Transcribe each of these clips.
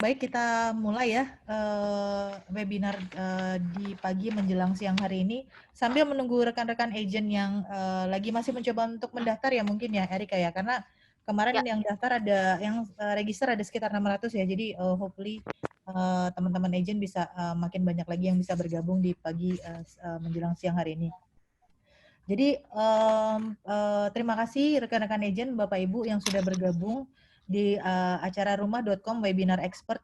Baik, kita mulai ya webinar di pagi menjelang siang hari ini. Sambil menunggu rekan-rekan agent yang lagi masih mencoba untuk mendaftar ya mungkin ya Erika ya, karena kemarin yang daftar ada yang register ada sekitar 600 ya. Jadi hopefully teman-teman agent bisa makin banyak lagi yang bisa bergabung di pagi menjelang siang hari ini. Jadi terima kasih rekan-rekan agent Bapak Ibu yang sudah bergabung di acara rumah.com webinar expert.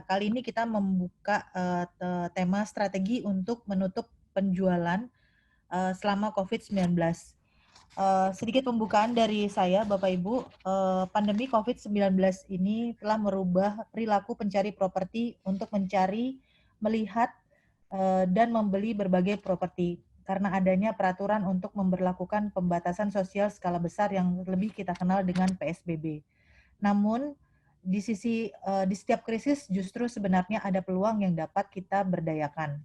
Kali ini kita membuka tema strategi untuk menutup penjualan selama COVID-19. Sedikit pembukaan dari saya Bapak Ibu, pandemi COVID-19 ini telah merubah perilaku pencari properti untuk mencari, melihat, dan membeli berbagai properti karena adanya peraturan untuk memberlakukan pembatasan sosial skala besar yang lebih kita kenal dengan PSBB. Namun di setiap krisis justru sebenarnya ada peluang yang dapat kita berdayakan.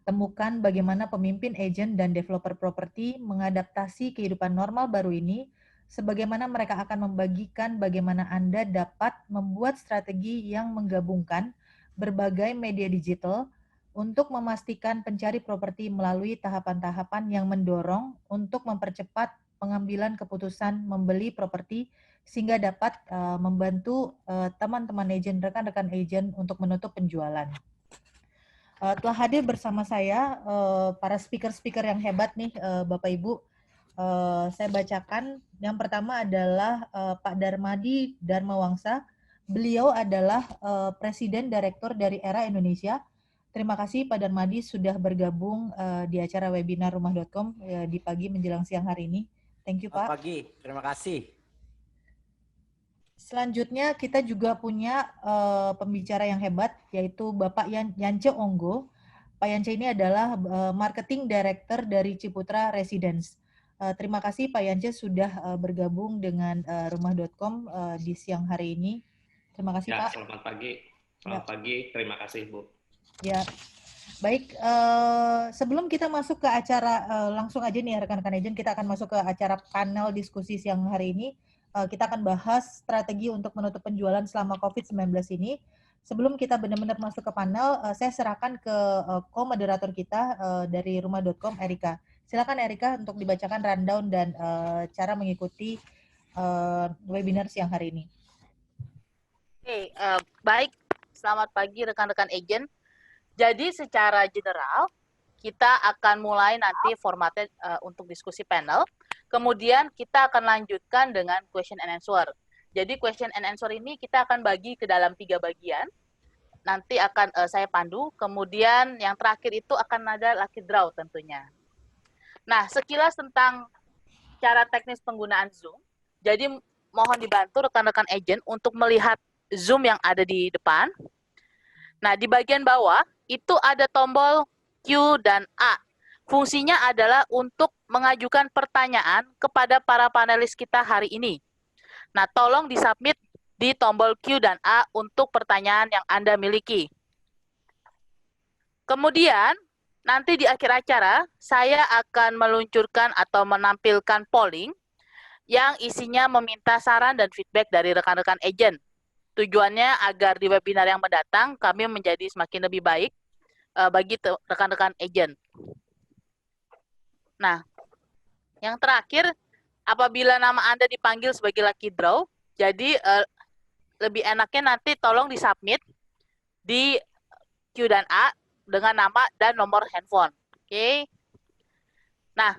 Temukan bagaimana pemimpin, agen, dan developer properti mengadaptasi kehidupan normal baru ini, sebagaimana mereka akan membagikan bagaimana Anda dapat membuat strategi yang menggabungkan berbagai media digital untuk memastikan pencari properti melalui tahapan-tahapan yang mendorong untuk mempercepat pengambilan keputusan membeli properti sehingga dapat membantu teman-teman agen, rekan-rekan agen untuk menutup penjualan. Telah hadir bersama saya para speaker-speaker yang hebat nih Bapak Ibu. Saya bacakan. Yang pertama adalah Pak Darmadi Dharmawangsa. Beliau adalah Presiden Direktur dari Era Indonesia. Terima kasih Pak Darmadi sudah bergabung di acara webinar rumah.com di pagi menjelang siang hari ini. Thank you Pak. Selamat pagi, terima kasih. Selanjutnya kita juga punya pembicara yang hebat yaitu Bapak Yance Onggo. Pak Yance ini adalah Marketing Director dari Ciputra Residence. Terima kasih Pak Yance sudah bergabung dengan rumah.com di siang hari ini. Terima kasih ya, Pak. Selamat pagi. Selamat pagi, terima kasih Bu. Ya, baik. Sebelum kita masuk ke acara, langsung aja nih rekan-rekan agent, kita akan masuk ke acara panel diskusi siang hari ini. Kita akan bahas strategi untuk menutup penjualan selama COVID-19 ini. Sebelum kita benar-benar masuk ke panel, saya serahkan ke co-moderator kita dari rumah.com, Erika. Silakan Erika untuk dibacakan rundown dan cara mengikuti webinar siang hari ini. Oke, baik. Selamat pagi rekan-rekan agent. Jadi secara general, kita akan mulai nanti formatnya untuk diskusi panel. Kemudian kita akan lanjutkan dengan question and answer. Jadi question and answer ini kita akan bagi ke dalam 3 bagian. Nanti akan saya pandu. Kemudian yang terakhir itu akan ada lucky draw tentunya. Nah, sekilas tentang cara teknis penggunaan Zoom. Jadi mohon dibantu rekan-rekan agent untuk melihat Zoom yang ada di depan. Nah, di bagian bawah itu ada tombol Q dan A. Fungsinya adalah untuk mengajukan pertanyaan kepada para panelis kita hari ini. Nah, tolong disubmit di tombol Q dan A untuk pertanyaan yang Anda miliki. Kemudian, nanti di akhir acara, saya akan meluncurkan atau menampilkan polling yang isinya meminta saran dan feedback dari rekan-rekan agent. Tujuannya agar di webinar yang mendatang kami menjadi semakin lebih baik bagi rekan-rekan agent. Nah, yang terakhir, apabila nama Anda dipanggil sebagai lucky draw, jadi lebih enaknya nanti tolong disubmit di Q dan A dengan nama dan nomor handphone. Oke. Nah,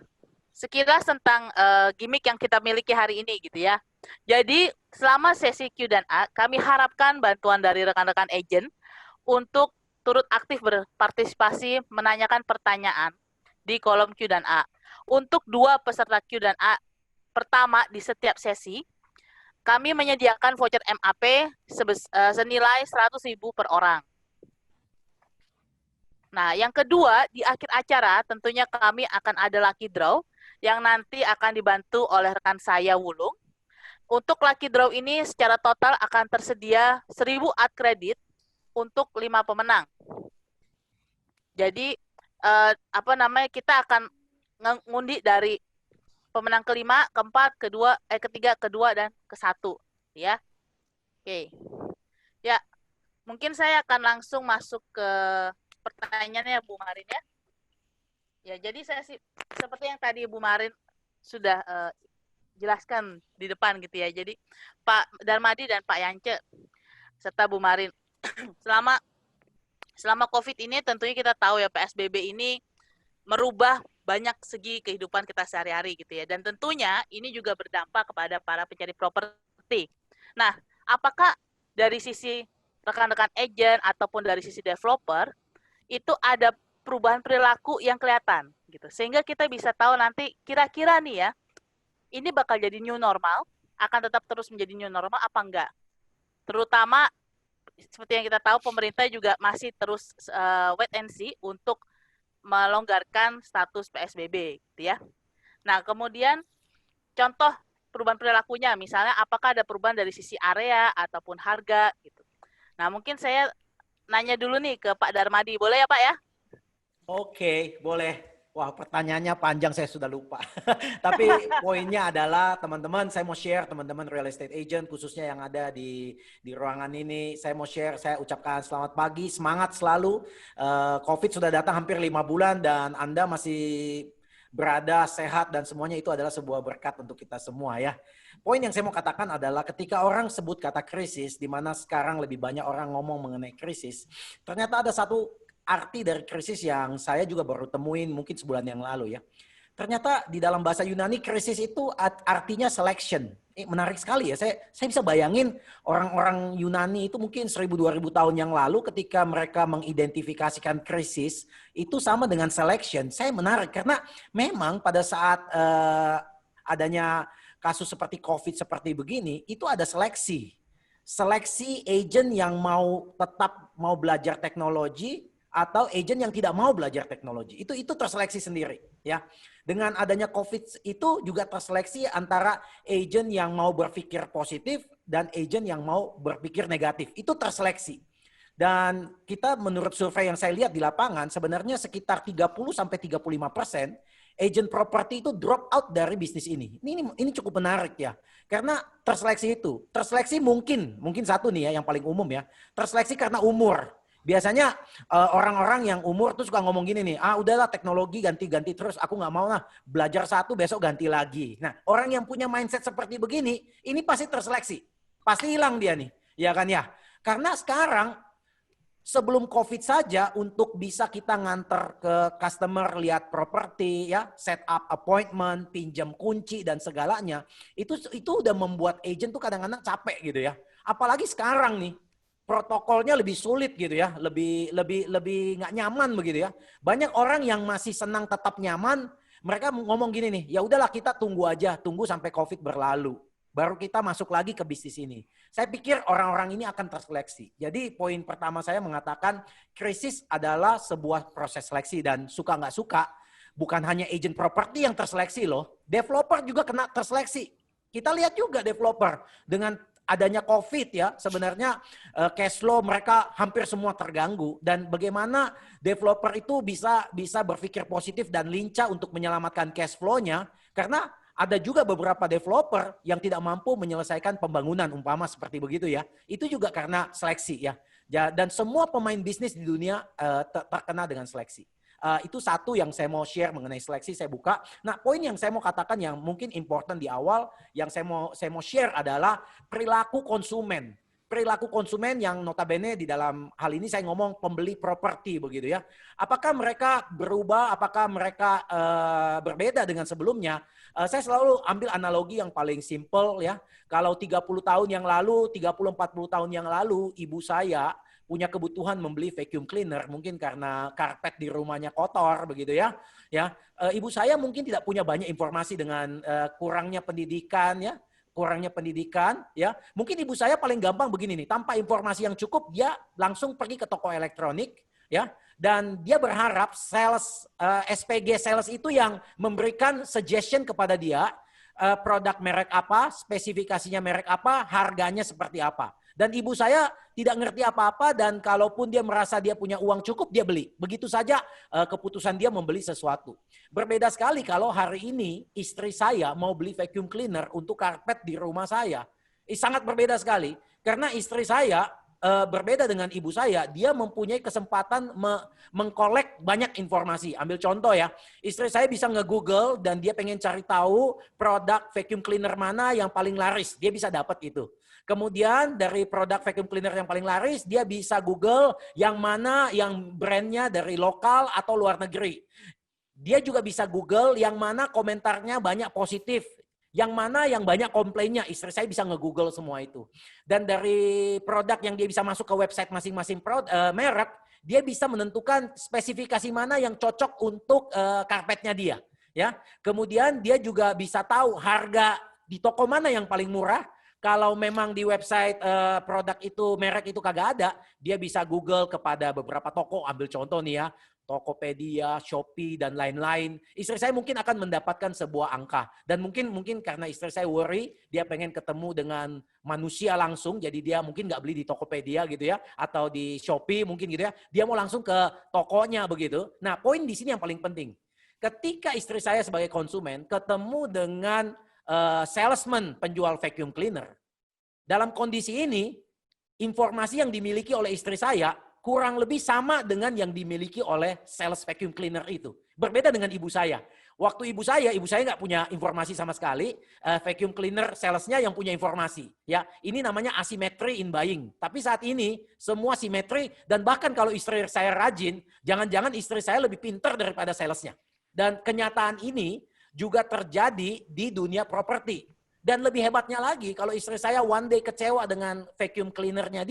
sekilas tentang gimmick yang kita miliki hari ini gitu ya. Jadi selama sesi Q dan A, kami harapkan bantuan dari rekan-rekan agent untuk turut aktif berpartisipasi menanyakan pertanyaan di kolom Q dan A. Untuk 2 peserta Q dan A pertama di setiap sesi, kami menyediakan voucher MAP senilai 100.000 per orang. Nah, yang kedua, di akhir acara tentunya kami akan ada lucky draw yang nanti akan dibantu oleh rekan saya Wulung. Untuk lucky draw ini secara total akan tersedia 1.000 ad credit untuk 5 pemenang. Jadi kita akan ngundi dari pemenang kelima, keempat, ketiga, kedua dan ke-1 ya. Oke. Ya, Mungkin saya akan langsung masuk ke pertanyaannya Bu Marin ya. Ya, jadi saya sih seperti yang tadi Bu Marin sudah jelaskan di depan gitu ya. Jadi Pak Darmadi dan Pak Yance serta Bu Marin selama COVID ini tentunya kita tahu ya PSBB ini merubah banyak segi kehidupan kita sehari-hari gitu ya. Dan tentunya ini juga berdampak kepada para pencari properti. Nah, apakah dari sisi rekan-rekan agent ataupun dari sisi developer itu ada perubahan perilaku yang kelihatan gitu. Sehingga kita bisa tahu nanti kira-kira nih ya, ini bakal jadi new normal, akan tetap terus menjadi new normal apa enggak? Terutama seperti yang kita tahu pemerintah juga masih terus wait and see untuk melonggarkan status PSBB gitu ya. Nah, kemudian contoh perubahan perilakunya misalnya apakah ada perubahan dari sisi area ataupun harga gitu. Nah, mungkin saya nanya dulu nih ke Pak Darmadi. Boleh ya, Pak ya? Oke, boleh. Wah, pertanyaannya panjang, saya sudah lupa. Tapi poinnya adalah teman-teman, saya mau share teman-teman real estate agent khususnya yang ada di ruangan ini. Saya mau share, saya ucapkan selamat pagi, semangat selalu. COVID sudah datang hampir 5 bulan dan Anda masih berada sehat dan semuanya itu adalah sebuah berkat untuk kita semua ya. Poin yang saya mau katakan adalah ketika orang sebut kata krisis, di mana sekarang lebih banyak orang ngomong mengenai krisis, ternyata ada satu arti dari krisis yang saya juga baru temuin mungkin sebulan yang lalu ya. Ternyata di dalam bahasa Yunani krisis itu artinya selection. Menarik sekali ya, saya bisa bayangin orang-orang Yunani itu mungkin 1000-2000 tahun yang lalu ketika mereka mengidentifikasikan krisis itu sama dengan selection. Saya menarik karena memang pada saat adanya kasus seperti COVID seperti begini, itu ada seleksi. Seleksi agent yang tetap mau belajar teknologi atau agent yang tidak mau belajar teknologi. Itu terseleksi sendiri ya. Dengan adanya COVID itu juga terseleksi antara agent yang mau berpikir positif dan agent yang mau berpikir negatif. Itu terseleksi. Dan kita menurut survei yang saya lihat di lapangan sebenarnya sekitar 30-35% agent properti itu drop out dari bisnis ini. Ini cukup menarik ya. Karena terseleksi itu. Terseleksi mungkin satu nih ya yang paling umum ya. Terseleksi karena umur. Biasanya orang-orang yang umur tuh suka ngomong gini nih, udahlah teknologi ganti-ganti terus, aku nggak mau lah belajar satu besok ganti lagi. Nah orang yang punya mindset seperti begini, ini pasti terseleksi, pasti hilang dia nih, ya kan ya. Karena sekarang sebelum COVID saja untuk bisa kita nganter ke customer lihat properti ya, set up appointment, pinjam kunci dan segalanya, itu udah membuat agent tuh kadang-kadang capek gitu ya. Apalagi sekarang nih. Protokolnya lebih sulit gitu ya, lebih nggak nyaman begitu ya. Banyak orang yang masih senang tetap nyaman, mereka ngomong gini nih, ya udahlah kita tunggu sampai COVID berlalu, baru kita masuk lagi ke bisnis ini. Saya pikir orang-orang ini akan terseleksi. Jadi poin pertama saya mengatakan krisis adalah sebuah proses seleksi dan suka nggak suka, bukan hanya agent properti yang terseleksi loh, developer juga kena terseleksi. Kita lihat juga developer dengan adanya COVID ya, sebenarnya cash flow mereka hampir semua terganggu dan bagaimana developer itu bisa berpikir positif dan lincah untuk menyelamatkan cash flow-nya karena ada juga beberapa developer yang tidak mampu menyelesaikan pembangunan umpama seperti begitu ya. Itu juga karena seleksi ya. Dan semua pemain bisnis di dunia terkena dengan seleksi. Itu satu yang saya mau share mengenai seleksi, saya buka. Nah, poin yang saya mau katakan yang mungkin important di awal, yang saya mau share adalah perilaku konsumen. Perilaku konsumen yang notabene di dalam hal ini saya ngomong pembeli properti begitu ya. Apakah mereka berubah, apakah mereka berbeda dengan sebelumnya? Saya selalu ambil analogi yang paling simple ya. Kalau 30 tahun yang lalu, 30-40 tahun yang lalu, ibu saya punya kebutuhan membeli vacuum cleaner mungkin karena karpet di rumahnya kotor begitu ya. Ibu saya mungkin tidak punya banyak informasi dengan kurangnya pendidikan ya. Mungkin ibu saya paling gampang begini nih, tanpa informasi yang cukup dia langsung pergi ke toko elektronik ya. Dan dia berharap sales SPG sales itu yang memberikan suggestion kepada dia produk merek apa, spesifikasinya merek apa, harganya seperti apa. Dan ibu saya tidak ngerti apa-apa dan kalaupun dia merasa dia punya uang cukup, dia beli. Begitu saja keputusan dia membeli sesuatu. Berbeda sekali kalau hari ini istri saya mau beli vacuum cleaner untuk karpet di rumah saya. Sangat berbeda sekali. Karena istri saya berbeda dengan ibu saya, dia mempunyai kesempatan mengkolek banyak informasi. Ambil contoh ya, istri saya bisa nge-google dan dia pengen cari tahu produk vacuum cleaner mana yang paling laris. Dia bisa dapat itu. Kemudian dari produk vacuum cleaner yang paling laris, dia bisa google yang mana yang brandnya dari lokal atau luar negeri. Dia juga bisa google yang mana komentarnya banyak positif. Yang mana yang banyak komplainnya, istri saya bisa nge-google semua itu. Dan dari produk yang dia bisa masuk ke website masing-masing merek, dia bisa menentukan spesifikasi mana yang cocok untuk karpetnya dia. Ya, kemudian dia juga bisa tahu harga di toko mana yang paling murah. Kalau memang di website produk itu, merek itu kagak ada, dia bisa Google kepada beberapa toko. Ambil contoh nih ya, Tokopedia, Shopee, dan lain-lain. Istri saya mungkin akan mendapatkan sebuah angka. Dan mungkin karena istri saya worry, dia pengen ketemu dengan manusia langsung, jadi dia mungkin nggak beli di Tokopedia gitu ya, atau di Shopee mungkin gitu ya. Dia mau langsung ke tokonya begitu. Nah, poin di sini yang paling penting. Ketika istri saya sebagai konsumen ketemu dengan salesman penjual vacuum cleaner, dalam kondisi ini, informasi yang dimiliki oleh istri saya kurang lebih sama dengan yang dimiliki oleh sales vacuum cleaner itu. Berbeda dengan ibu saya. Waktu ibu saya nggak punya informasi sama sekali. Vacuum cleaner salesnya yang punya informasi. Ya, ini namanya asymmetry in buying. Tapi saat ini semua simetri dan bahkan kalau istri saya rajin, jangan-jangan istri saya lebih pintar daripada salesnya. Dan kenyataan ini juga terjadi di dunia properti. Dan lebih hebatnya lagi, kalau istri saya one day kecewa dengan vacuum cleanernya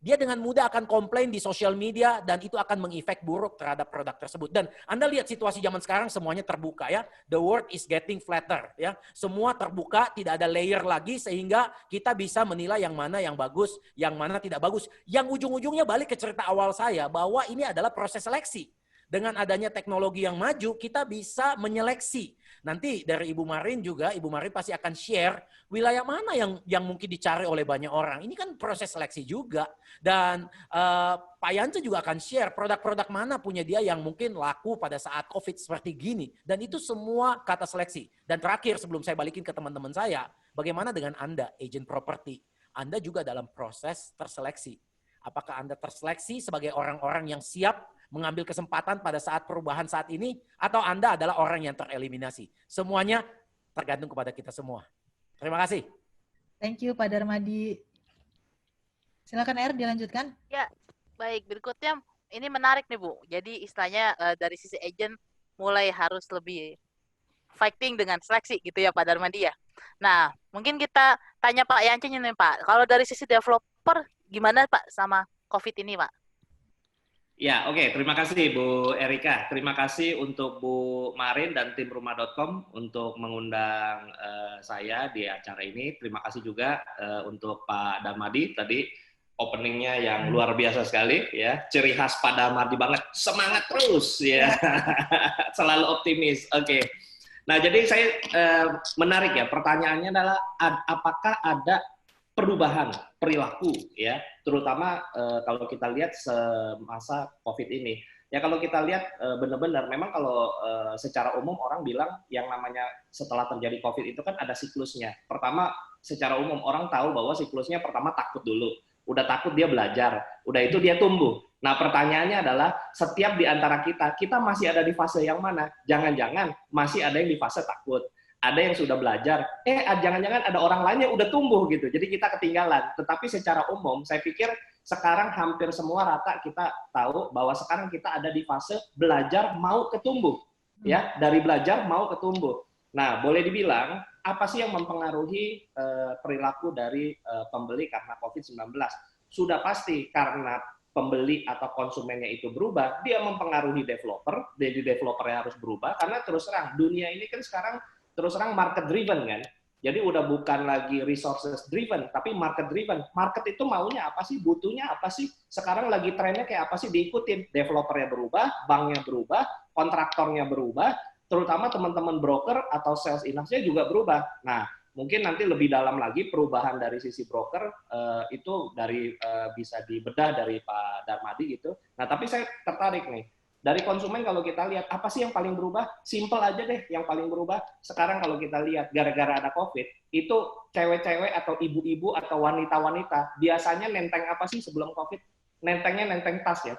dia dengan mudah akan komplain di sosial media dan itu akan mengefek buruk terhadap produk tersebut. Dan Anda lihat situasi zaman sekarang semuanya terbuka ya. The world is getting flatter ya. Semua terbuka, tidak ada layer lagi sehingga kita bisa menilai yang mana yang bagus, yang mana tidak bagus. Yang ujung-ujungnya balik ke cerita awal saya bahwa ini adalah proses seleksi. Dengan adanya teknologi yang maju, kita bisa menyeleksi. Nanti dari Ibu Marin juga, Ibu Marin pasti akan share wilayah mana yang mungkin dicari oleh banyak orang. Ini kan proses seleksi juga. Dan Pak Yance juga akan share produk-produk mana punya dia yang mungkin laku pada saat COVID seperti gini. Dan itu semua kata seleksi. Dan terakhir sebelum saya balikin ke teman-teman saya, bagaimana dengan Anda, agent property? Anda juga dalam proses terseleksi. Apakah Anda terseleksi sebagai orang-orang yang siap mengambil kesempatan pada saat perubahan saat ini, atau Anda adalah orang yang tereliminasi? Semuanya tergantung kepada kita semua. Terima kasih. Thank you Pak Darmadi. Silakan R, dilanjutkan. Ya, baik. Berikutnya, ini menarik nih Bu. Jadi istilahnya dari sisi agent mulai harus lebih fighting dengan seleksi gitu ya Pak Darmadi ya. Nah, mungkin kita tanya Pak Yance nih Pak. Kalau dari sisi developer, gimana Pak sama COVID ini Pak? Ya, oke. Terima kasih Bu Erika. Terima kasih untuk Bu Marin dan tim rumah.com untuk mengundang saya di acara ini. Terima kasih juga untuk Pak Darmadi tadi openingnya yang luar biasa sekali ya. Ciri khas Pak Darmadi banget. Semangat terus ya. Selalu optimis. Oke. Nah, jadi saya menarik ya. Pertanyaannya adalah apakah ada perubahan perilaku ya, terutama kalau kita lihat semasa COVID ini. Ya kalau kita lihat benar-benar memang kalau secara umum orang bilang yang namanya setelah terjadi COVID itu kan ada siklusnya. Pertama secara umum orang tahu bahwa siklusnya pertama takut dulu. Udah takut dia belajar, udah itu dia tumbuh. Nah pertanyaannya adalah setiap di antara kita masih ada di fase yang mana? Jangan-jangan masih ada yang di fase takut. Ada yang sudah belajar, jangan-jangan ada orang lain yang udah tumbuh gitu, jadi kita ketinggalan. Tetapi secara umum, saya pikir sekarang hampir semua rata kita tahu bahwa sekarang kita ada di fase belajar mau ketumbuh, ya dari belajar mau ketumbuh. Nah, boleh dibilang apa sih yang mempengaruhi perilaku dari pembeli karena COVID-19? Sudah pasti karena pembeli atau konsumennya itu berubah, dia mempengaruhi developer, jadi developernya harus berubah karena terus terang dunia ini kan sekarang terus terang market driven kan. Jadi udah bukan lagi resources driven, tapi market driven. Market itu maunya apa sih? Butuhnya apa sih? Sekarang lagi trennya kayak apa sih? Diikutin. Developernya berubah, banknya berubah, kontraktornya berubah, terutama teman-teman broker atau sales in-house-nya juga berubah. Nah, mungkin nanti lebih dalam lagi perubahan dari sisi broker itu dari bisa dibedah dari Pak Darmadi gitu. Nah, tapi saya tertarik nih. Dari konsumen kalau kita lihat, apa sih yang paling berubah? Simple aja deh yang paling berubah. Sekarang kalau kita lihat, gara-gara ada COVID, itu cewek-cewek atau ibu-ibu atau wanita-wanita, biasanya nenteng apa sih sebelum COVID? Nentengnya nenteng tas ya.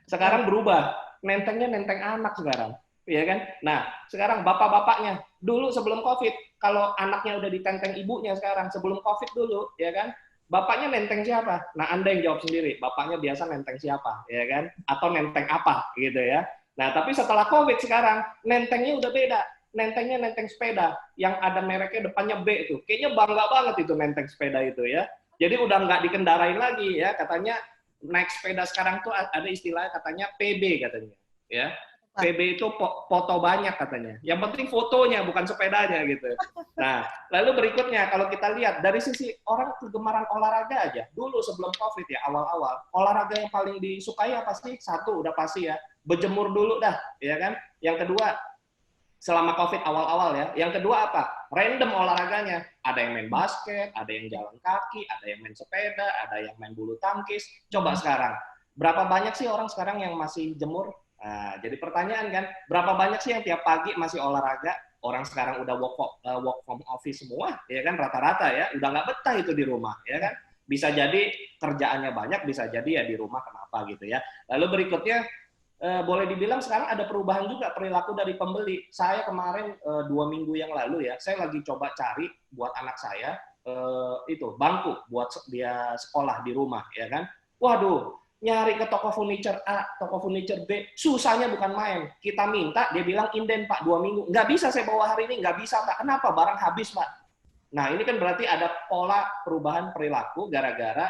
Sekarang berubah, nentengnya nenteng anak sekarang. Ya kan? Nah, sekarang bapak-bapaknya, dulu sebelum COVID, kalau anaknya udah ditenteng ibunya sekarang, sebelum COVID dulu, ya kan? Bapaknya nenteng siapa? Nah, Anda yang jawab sendiri. Bapaknya biasa nenteng siapa, ya kan? Atau nenteng apa, gitu ya. Nah, tapi setelah COVID sekarang, nentengnya udah beda. Nentengnya nenteng sepeda, yang ada mereknya depannya B itu. Kayaknya bangga banget itu nenteng sepeda itu ya. Jadi udah nggak dikendarain lagi ya. Katanya naik sepeda sekarang tuh ada istilah katanya PB katanya. Ya. PB itu foto banyak katanya. Yang penting fotonya, bukan sepedanya gitu. Nah, lalu berikutnya kalau kita lihat dari sisi orang kegemaran olahraga aja. Dulu sebelum COVID ya, awal-awal, olahraga yang paling disukai apa sih? Satu, udah pasti ya, berjemur dulu dah, ya kan? Yang kedua, selama COVID awal-awal ya. Yang kedua apa? Random olahraganya. Ada yang main basket, ada yang jalan kaki, ada yang main sepeda, ada yang main bulu tangkis. Coba sekarang, berapa banyak sih orang sekarang yang masih jemur? Nah, jadi pertanyaan kan, berapa banyak sih yang tiap pagi masih olahraga? Orang sekarang udah work from office semua, ya kan rata-rata ya, udah nggak betah itu di rumah, ya kan? Bisa jadi kerjaannya banyak, bisa jadi ya di rumah kenapa gitu ya. Lalu berikutnya, boleh dibilang sekarang ada perubahan juga perilaku dari pembeli. Saya kemarin 2 minggu yang lalu ya, saya lagi coba cari buat anak saya itu bangku buat dia sekolah di rumah, ya kan? Waduh, nyari ke toko furniture A, toko furniture B, susahnya bukan main. Kita minta, dia bilang inden Pak 2 minggu. Nggak bisa saya bawa hari ini, nggak bisa Pak. Kenapa? Barang habis Pak. Nah ini kan berarti ada pola perubahan perilaku gara-gara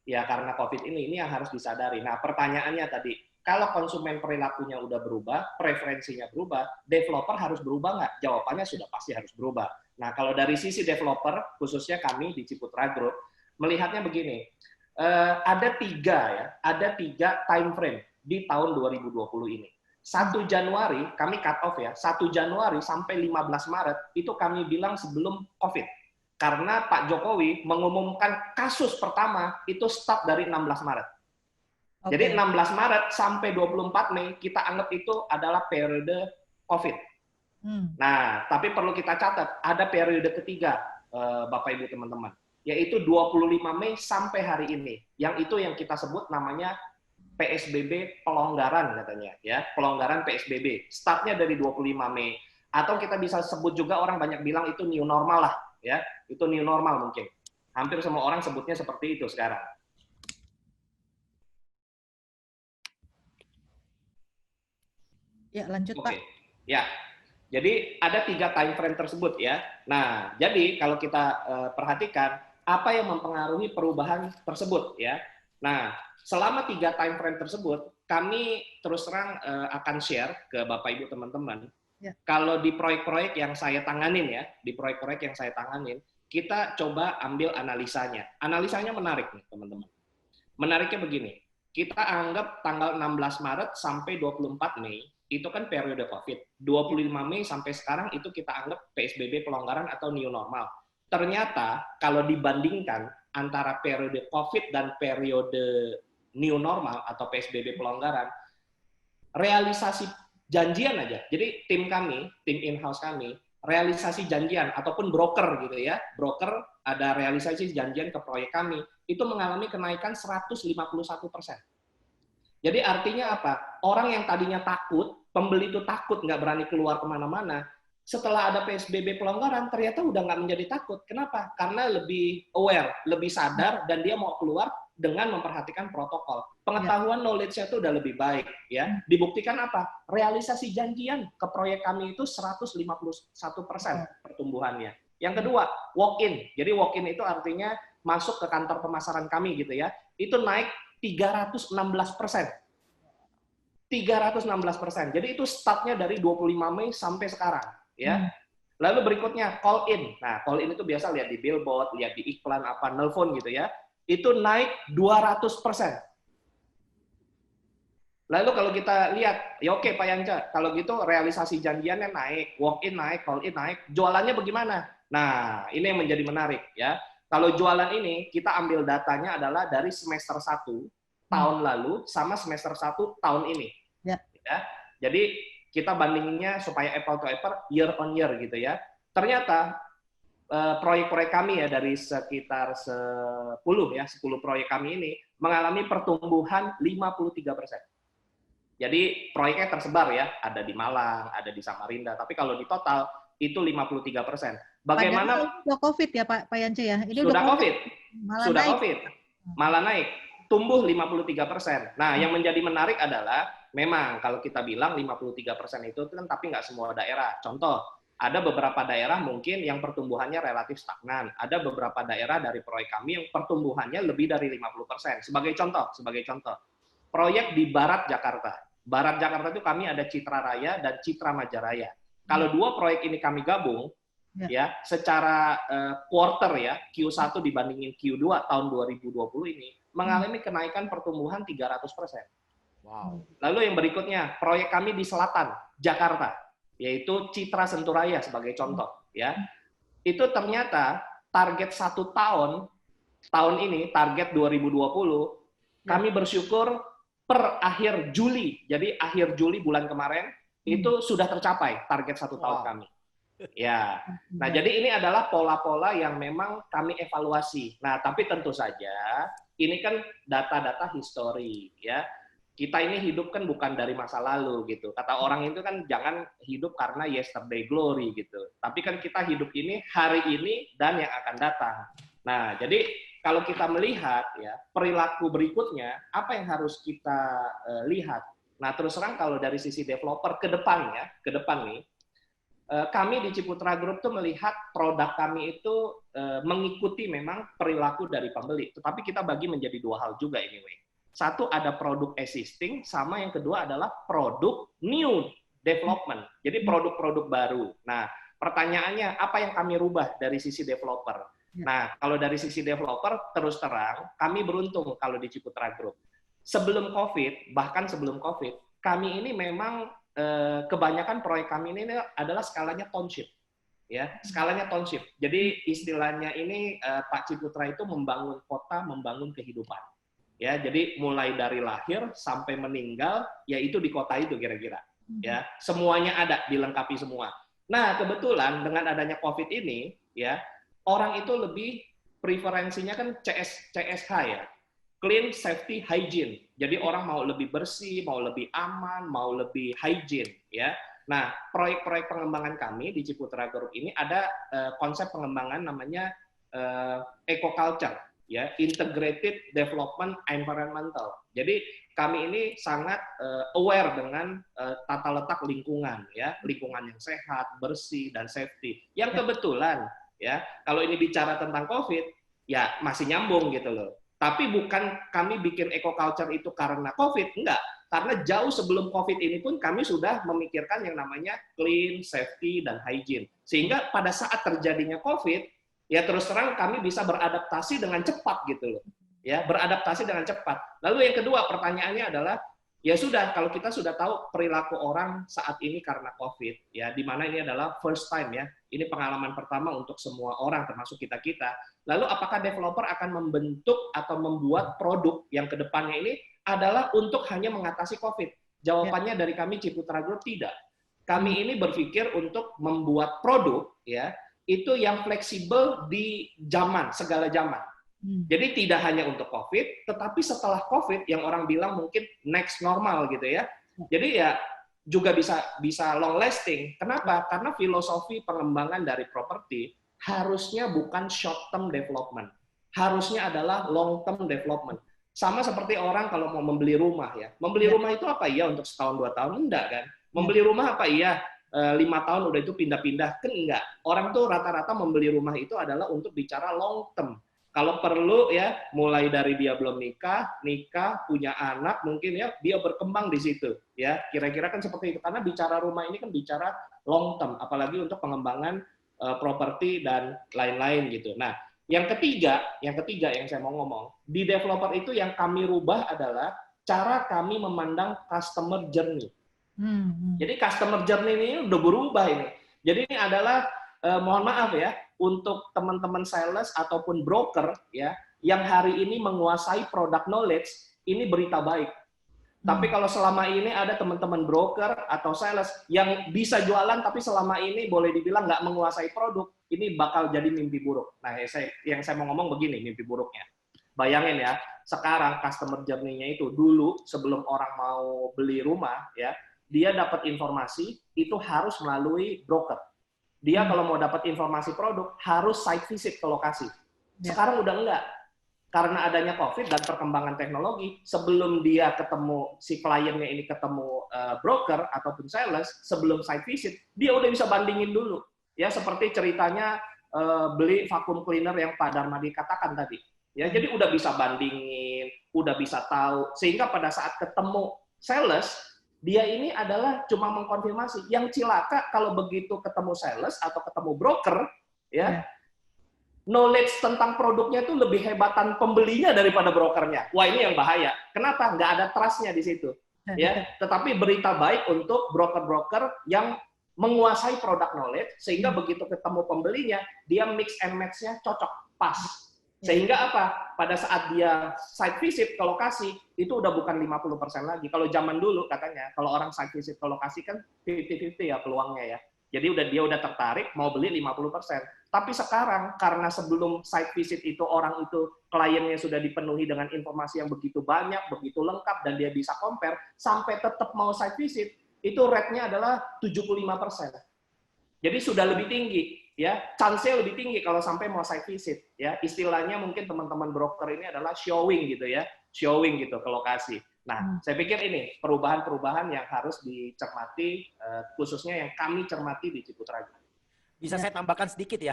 ya karena COVID ini yang harus disadari. Nah pertanyaannya tadi, kalau konsumen perilakunya udah berubah, preferensinya berubah, developer harus berubah nggak? Jawabannya sudah pasti harus berubah. Nah kalau dari sisi developer, khususnya kami di Ciputra Group, melihatnya begini, ada tiga time frame di tahun 2020 ini. 1 Januari, kami cut off ya, 1 Januari sampai 15 Maret, itu kami bilang sebelum COVID. Karena Pak Jokowi mengumumkan kasus pertama itu start dari 16 Maret. Okay. Jadi 16 Maret sampai 24 Mei, kita anggap itu adalah periode COVID. Nah, tapi perlu kita catat, ada periode ketiga, Bapak Ibu teman-teman, yaitu 25 Mei sampai hari ini. Yang itu yang kita sebut namanya PSBB pelonggaran katanya, ya, pelonggaran PSBB. Startnya dari 25 Mei. Atau kita bisa sebut juga orang banyak bilang itu new normal lah, ya. Itu new normal mungkin. Hampir semua orang sebutnya seperti itu sekarang. Ya, lanjut Pak. Oke. Ya. Jadi ada 3 time frame tersebut ya. Nah, jadi kalau kita perhatikan apa yang mempengaruhi perubahan tersebut ya. Nah, selama 3 time frame tersebut, kami terus terang akan share ke Bapak Ibu teman-teman. Ya. Kalau di proyek-proyek yang saya tanganin ya, di proyek-proyek yang saya tanganin, kita coba ambil analisanya. Analisanya menarik nih teman-teman. Menariknya begini, kita anggap tanggal 16 Maret sampai 24 Mei, itu kan periode COVID. 25 Mei sampai sekarang itu kita anggap PSBB pelonggaran atau new normal. Ternyata kalau dibandingkan antara periode COVID dan periode new normal atau PSBB pelonggaran, realisasi janjian aja. Jadi tim kami, tim in-house kami, realisasi janjian ataupun broker gitu ya, broker ada realisasi janjian ke proyek kami, itu mengalami kenaikan 151%. Jadi artinya apa? Orang yang tadinya takut, pembeli itu takut, nggak berani keluar kemana-mana, setelah ada PSBB pelonggaran, ternyata udah nggak menjadi takut. Kenapa? Karena lebih aware, lebih sadar, dan dia mau keluar dengan memperhatikan protokol. Pengetahuan knowledge-nya itu udah lebih baik. Ya. Dibuktikan apa? Realisasi janjian ke proyek kami itu 151% pertumbuhannya. Yang kedua, walk-in. Jadi walk-in itu artinya masuk ke kantor pemasaran kami gitu ya. Itu naik 316%. 316%. Jadi itu startnya dari 25 Mei sampai sekarang. Ya. Lalu berikutnya call in. Nah, call in itu biasa lihat di billboard, lihat di iklan apa, nelpon gitu ya. Itu naik 200%. Lalu kalau kita lihat, ya oke Pak Yanca, kalau gitu realisasi janjiannya naik, walk in naik, call in naik, jualannya bagaimana? Nah, ini yang menjadi menarik ya. Kalau jualan ini, kita ambil datanya adalah dari semester 1 tahun lalu sama semester 1 tahun ini. Ya. Ya. Jadi kita bandinginnya supaya apple to apple year on year gitu ya. Ternyata proyek-proyek kami ya dari sekitar 10 proyek kami ini mengalami pertumbuhan 53%. Jadi proyeknya tersebar ya, ada di Malang, ada di Samarinda, tapi kalau di total itu 53%. Bagaimana? Padahal ini udah COVID ya Pak Yance ya? Ini Sudah COVID, malah sudah naik. COVID, malah naik, tumbuh 53%. Nah, yang menjadi menarik adalah memang kalau kita bilang 53% itu kan tapi nggak semua daerah. Contoh, ada beberapa daerah mungkin yang pertumbuhannya relatif stagnan. Ada beberapa daerah dari proyek kami yang pertumbuhannya lebih dari 50%. Sebagai contoh, proyek di Barat Jakarta. Barat Jakarta itu kami ada Citra Raya dan Citra Majaraya. Kalau dua proyek ini kami gabung, ya secara quarter ya, Q1 dibandingin Q2 tahun 2020 ini, mengalami kenaikan pertumbuhan 300%. Wow. Lalu yang berikutnya, proyek kami di selatan, Jakarta, yaitu Citra Senturaya sebagai contoh. Ya, itu ternyata target 1 tahun ini, target 2020, kami bersyukur per akhir Juli, jadi akhir Juli bulan kemarin, itu sudah tercapai target 1 tahun kami. Ya, nah jadi ini adalah pola-pola yang memang kami evaluasi. Nah, tapi tentu saja ini kan data-data histori, ya. Kita ini hidup kan bukan dari masa lalu gitu. Kata orang itu kan jangan hidup karena yesterday glory gitu. Tapi kan kita hidup ini hari ini dan yang akan datang. Nah, jadi kalau kita melihat ya perilaku berikutnya, apa yang harus kita lihat? Nah, terus terang kalau dari sisi developer ke depan nih, kami di Ciputra Group tuh melihat produk kami itu mengikuti memang perilaku dari pembeli. Tetapi kita bagi menjadi 2 hal juga anyway. Satu ada produk existing, sama yang kedua adalah produk new development. Jadi produk-produk baru. Nah, pertanyaannya apa yang kami rubah dari sisi developer? Nah, kalau dari sisi developer, terus terang, kami beruntung kalau di Ciputra Group. Sebelum COVID, bahkan sebelum COVID, kami ini memang kebanyakan proyek kami ini adalah skalanya township. Ya, skalanya township. Jadi istilahnya ini Pak Ciputra itu membangun kota, membangun kehidupan. Ya, jadi mulai dari lahir sampai meninggal, yaitu di kota itu kira-kira. Ya, semuanya ada, dilengkapi semua. Nah, kebetulan dengan adanya COVID ini, ya, orang itu lebih preferensinya kan CSH ya, clean, safety, hygiene. Jadi orang mau lebih bersih, mau lebih aman, mau lebih hygiene, ya. Nah, proyek-proyek pengembangan kami di Ciputra Group ini ada konsep pengembangan namanya eco-culture, ya, integrated development environmental. Jadi kami ini sangat aware dengan tata letak lingkungan, ya, lingkungan yang sehat, bersih, dan safety. Yang kebetulan, ya, kalau ini bicara tentang COVID, ya masih nyambung gitu loh. Tapi bukan kami bikin eco-culture itu karena COVID, enggak. Karena jauh sebelum COVID ini pun kami sudah memikirkan yang namanya clean, safety, dan hygiene. Sehingga pada saat terjadinya COVID, ya terus terang kami bisa beradaptasi dengan cepat gitu loh. Ya, beradaptasi dengan cepat. Lalu yang kedua pertanyaannya adalah, ya sudah, kalau kita sudah tahu perilaku orang saat ini karena COVID, ya, di mana ini adalah first time ya, ini pengalaman pertama untuk semua orang termasuk kita-kita. Lalu apakah developer akan membentuk atau membuat produk yang kedepannya ini adalah untuk hanya mengatasi COVID? Jawabannya dari kami Ciputra Group tidak. Kami ini berpikir untuk membuat produk ya itu yang fleksibel di zaman, segala zaman. Jadi tidak hanya untuk COVID, tetapi setelah COVID yang orang bilang mungkin next normal gitu ya. Jadi ya juga bisa long lasting. Kenapa? Karena filosofi pengembangan dari properti harusnya bukan short term development. Harusnya adalah long term development. Sama seperti orang kalau mau membeli rumah ya. Membeli rumah itu apa iya untuk setahun 2 tahun? Enggak kan? Membeli rumah apa iya 5 tahun udah itu pindah-pindah? Kan enggak. Orang tuh rata-rata membeli rumah itu adalah untuk bicara long term. Kalau perlu ya, mulai dari dia belum nikah, punya anak, mungkin ya dia berkembang di situ. Ya, kira-kira kan seperti itu. Karena bicara rumah ini kan bicara long term, apalagi untuk pengembangan properti dan lain-lain gitu. Nah, yang ketiga yang saya mau ngomong, di developer itu yang kami rubah adalah cara kami memandang customer journey. Jadi customer journey ini udah berubah ini. Jadi ini adalah mohon maaf ya, untuk teman-teman sales ataupun broker ya yang hari ini menguasai product knowledge, ini berita baik. Tapi kalau selama ini ada teman-teman broker atau sales yang bisa jualan tapi selama ini boleh dibilang nggak menguasai produk, ini bakal jadi mimpi buruk. Nah, yang saya mau ngomong begini, mimpi buruknya. Bayangin ya, sekarang customer journey-nya itu dulu sebelum orang mau beli rumah, ya, dia dapat informasi itu harus melalui broker. Dia kalau mau dapat informasi produk harus site visit ke lokasi. Sekarang udah enggak. Karena adanya COVID dan perkembangan teknologi, sebelum dia ketemu, si kliennya ini ketemu broker ataupun sales, sebelum site visit, dia udah bisa bandingin dulu. Ya, seperti ceritanya beli vacuum cleaner yang Pak Darmadi katakan tadi. Ya, jadi udah bisa bandingin, udah bisa tahu, sehingga pada saat ketemu sales, dia ini adalah cuma mengkonfirmasi. Yang cilaka kalau begitu ketemu sales atau ketemu broker, ya, knowledge tentang produknya itu lebih hebatan pembelinya daripada brokernya. Wah, ini yang bahaya. Kenapa? Nggak ada trust-nya di situ. Ya, tetapi berita baik untuk broker-broker yang menguasai produk knowledge, sehingga begitu ketemu pembelinya, dia mix and match-nya cocok, pas. Sehingga apa? Pada saat dia site visit ke lokasi, itu udah bukan 50% lagi. Kalau zaman dulu katanya, kalau orang site visit ke lokasi kan 50-50 ya peluangnya ya. Jadi dia udah tertarik mau beli 50%. Tapi sekarang karena sebelum site visit itu orang itu kliennya sudah dipenuhi dengan informasi yang begitu banyak, begitu lengkap dan dia bisa compare sampai tetap mau site visit, itu rate-nya adalah 75%. Jadi sudah lebih tinggi, ya. Chance-nya lebih tinggi kalau sampai mau site visit, ya. Istilahnya mungkin teman-teman broker ini adalah showing gitu ya. Showing gitu ke lokasi. Nah, saya pikir ini perubahan-perubahan yang harus dicermati, khususnya yang kami cermati di Ciputra. Bisa saya tambahkan sedikit ya,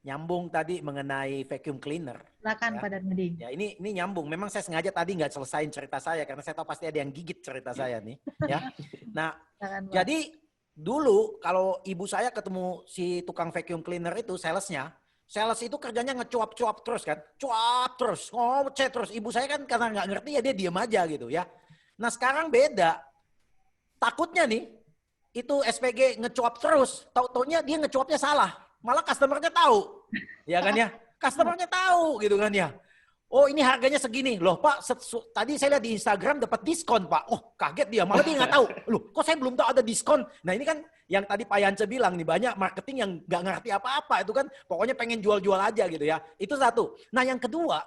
nyambung tadi mengenai vacuum cleaner. Silakan ya. Pak Darmadi. Ya ini nyambung. Memang saya sengaja tadi nggak selesaiin cerita saya karena saya tahu pasti ada yang gigit cerita saya nih. Ya. Nah, jadi dulu kalau ibu saya ketemu si tukang vacuum cleaner itu salesnya. Sales itu kerjanya ngecuap-cuap terus kan. Cuap terus, ngoceh terus. Ibu saya kan karena nggak ngerti ya dia diem aja gitu ya. Nah sekarang beda. Takutnya nih, itu SPG ngecuap terus. Taunya dia ngecuapnya salah. Malah customernya tahu. Ya kan ya. Customernya tahu gitu kan ya. Oh ini harganya segini. Loh Pak, tadi saya lihat di Instagram dapat diskon Pak. Oh kaget dia, malah dia nggak tahu. Loh kok saya belum tahu ada diskon. Nah ini kan yang tadi Pak Yance bilang nih, banyak marketing yang nggak ngerti apa-apa. Itu kan pokoknya pengen jual-jual aja gitu ya. Itu satu. Nah yang kedua,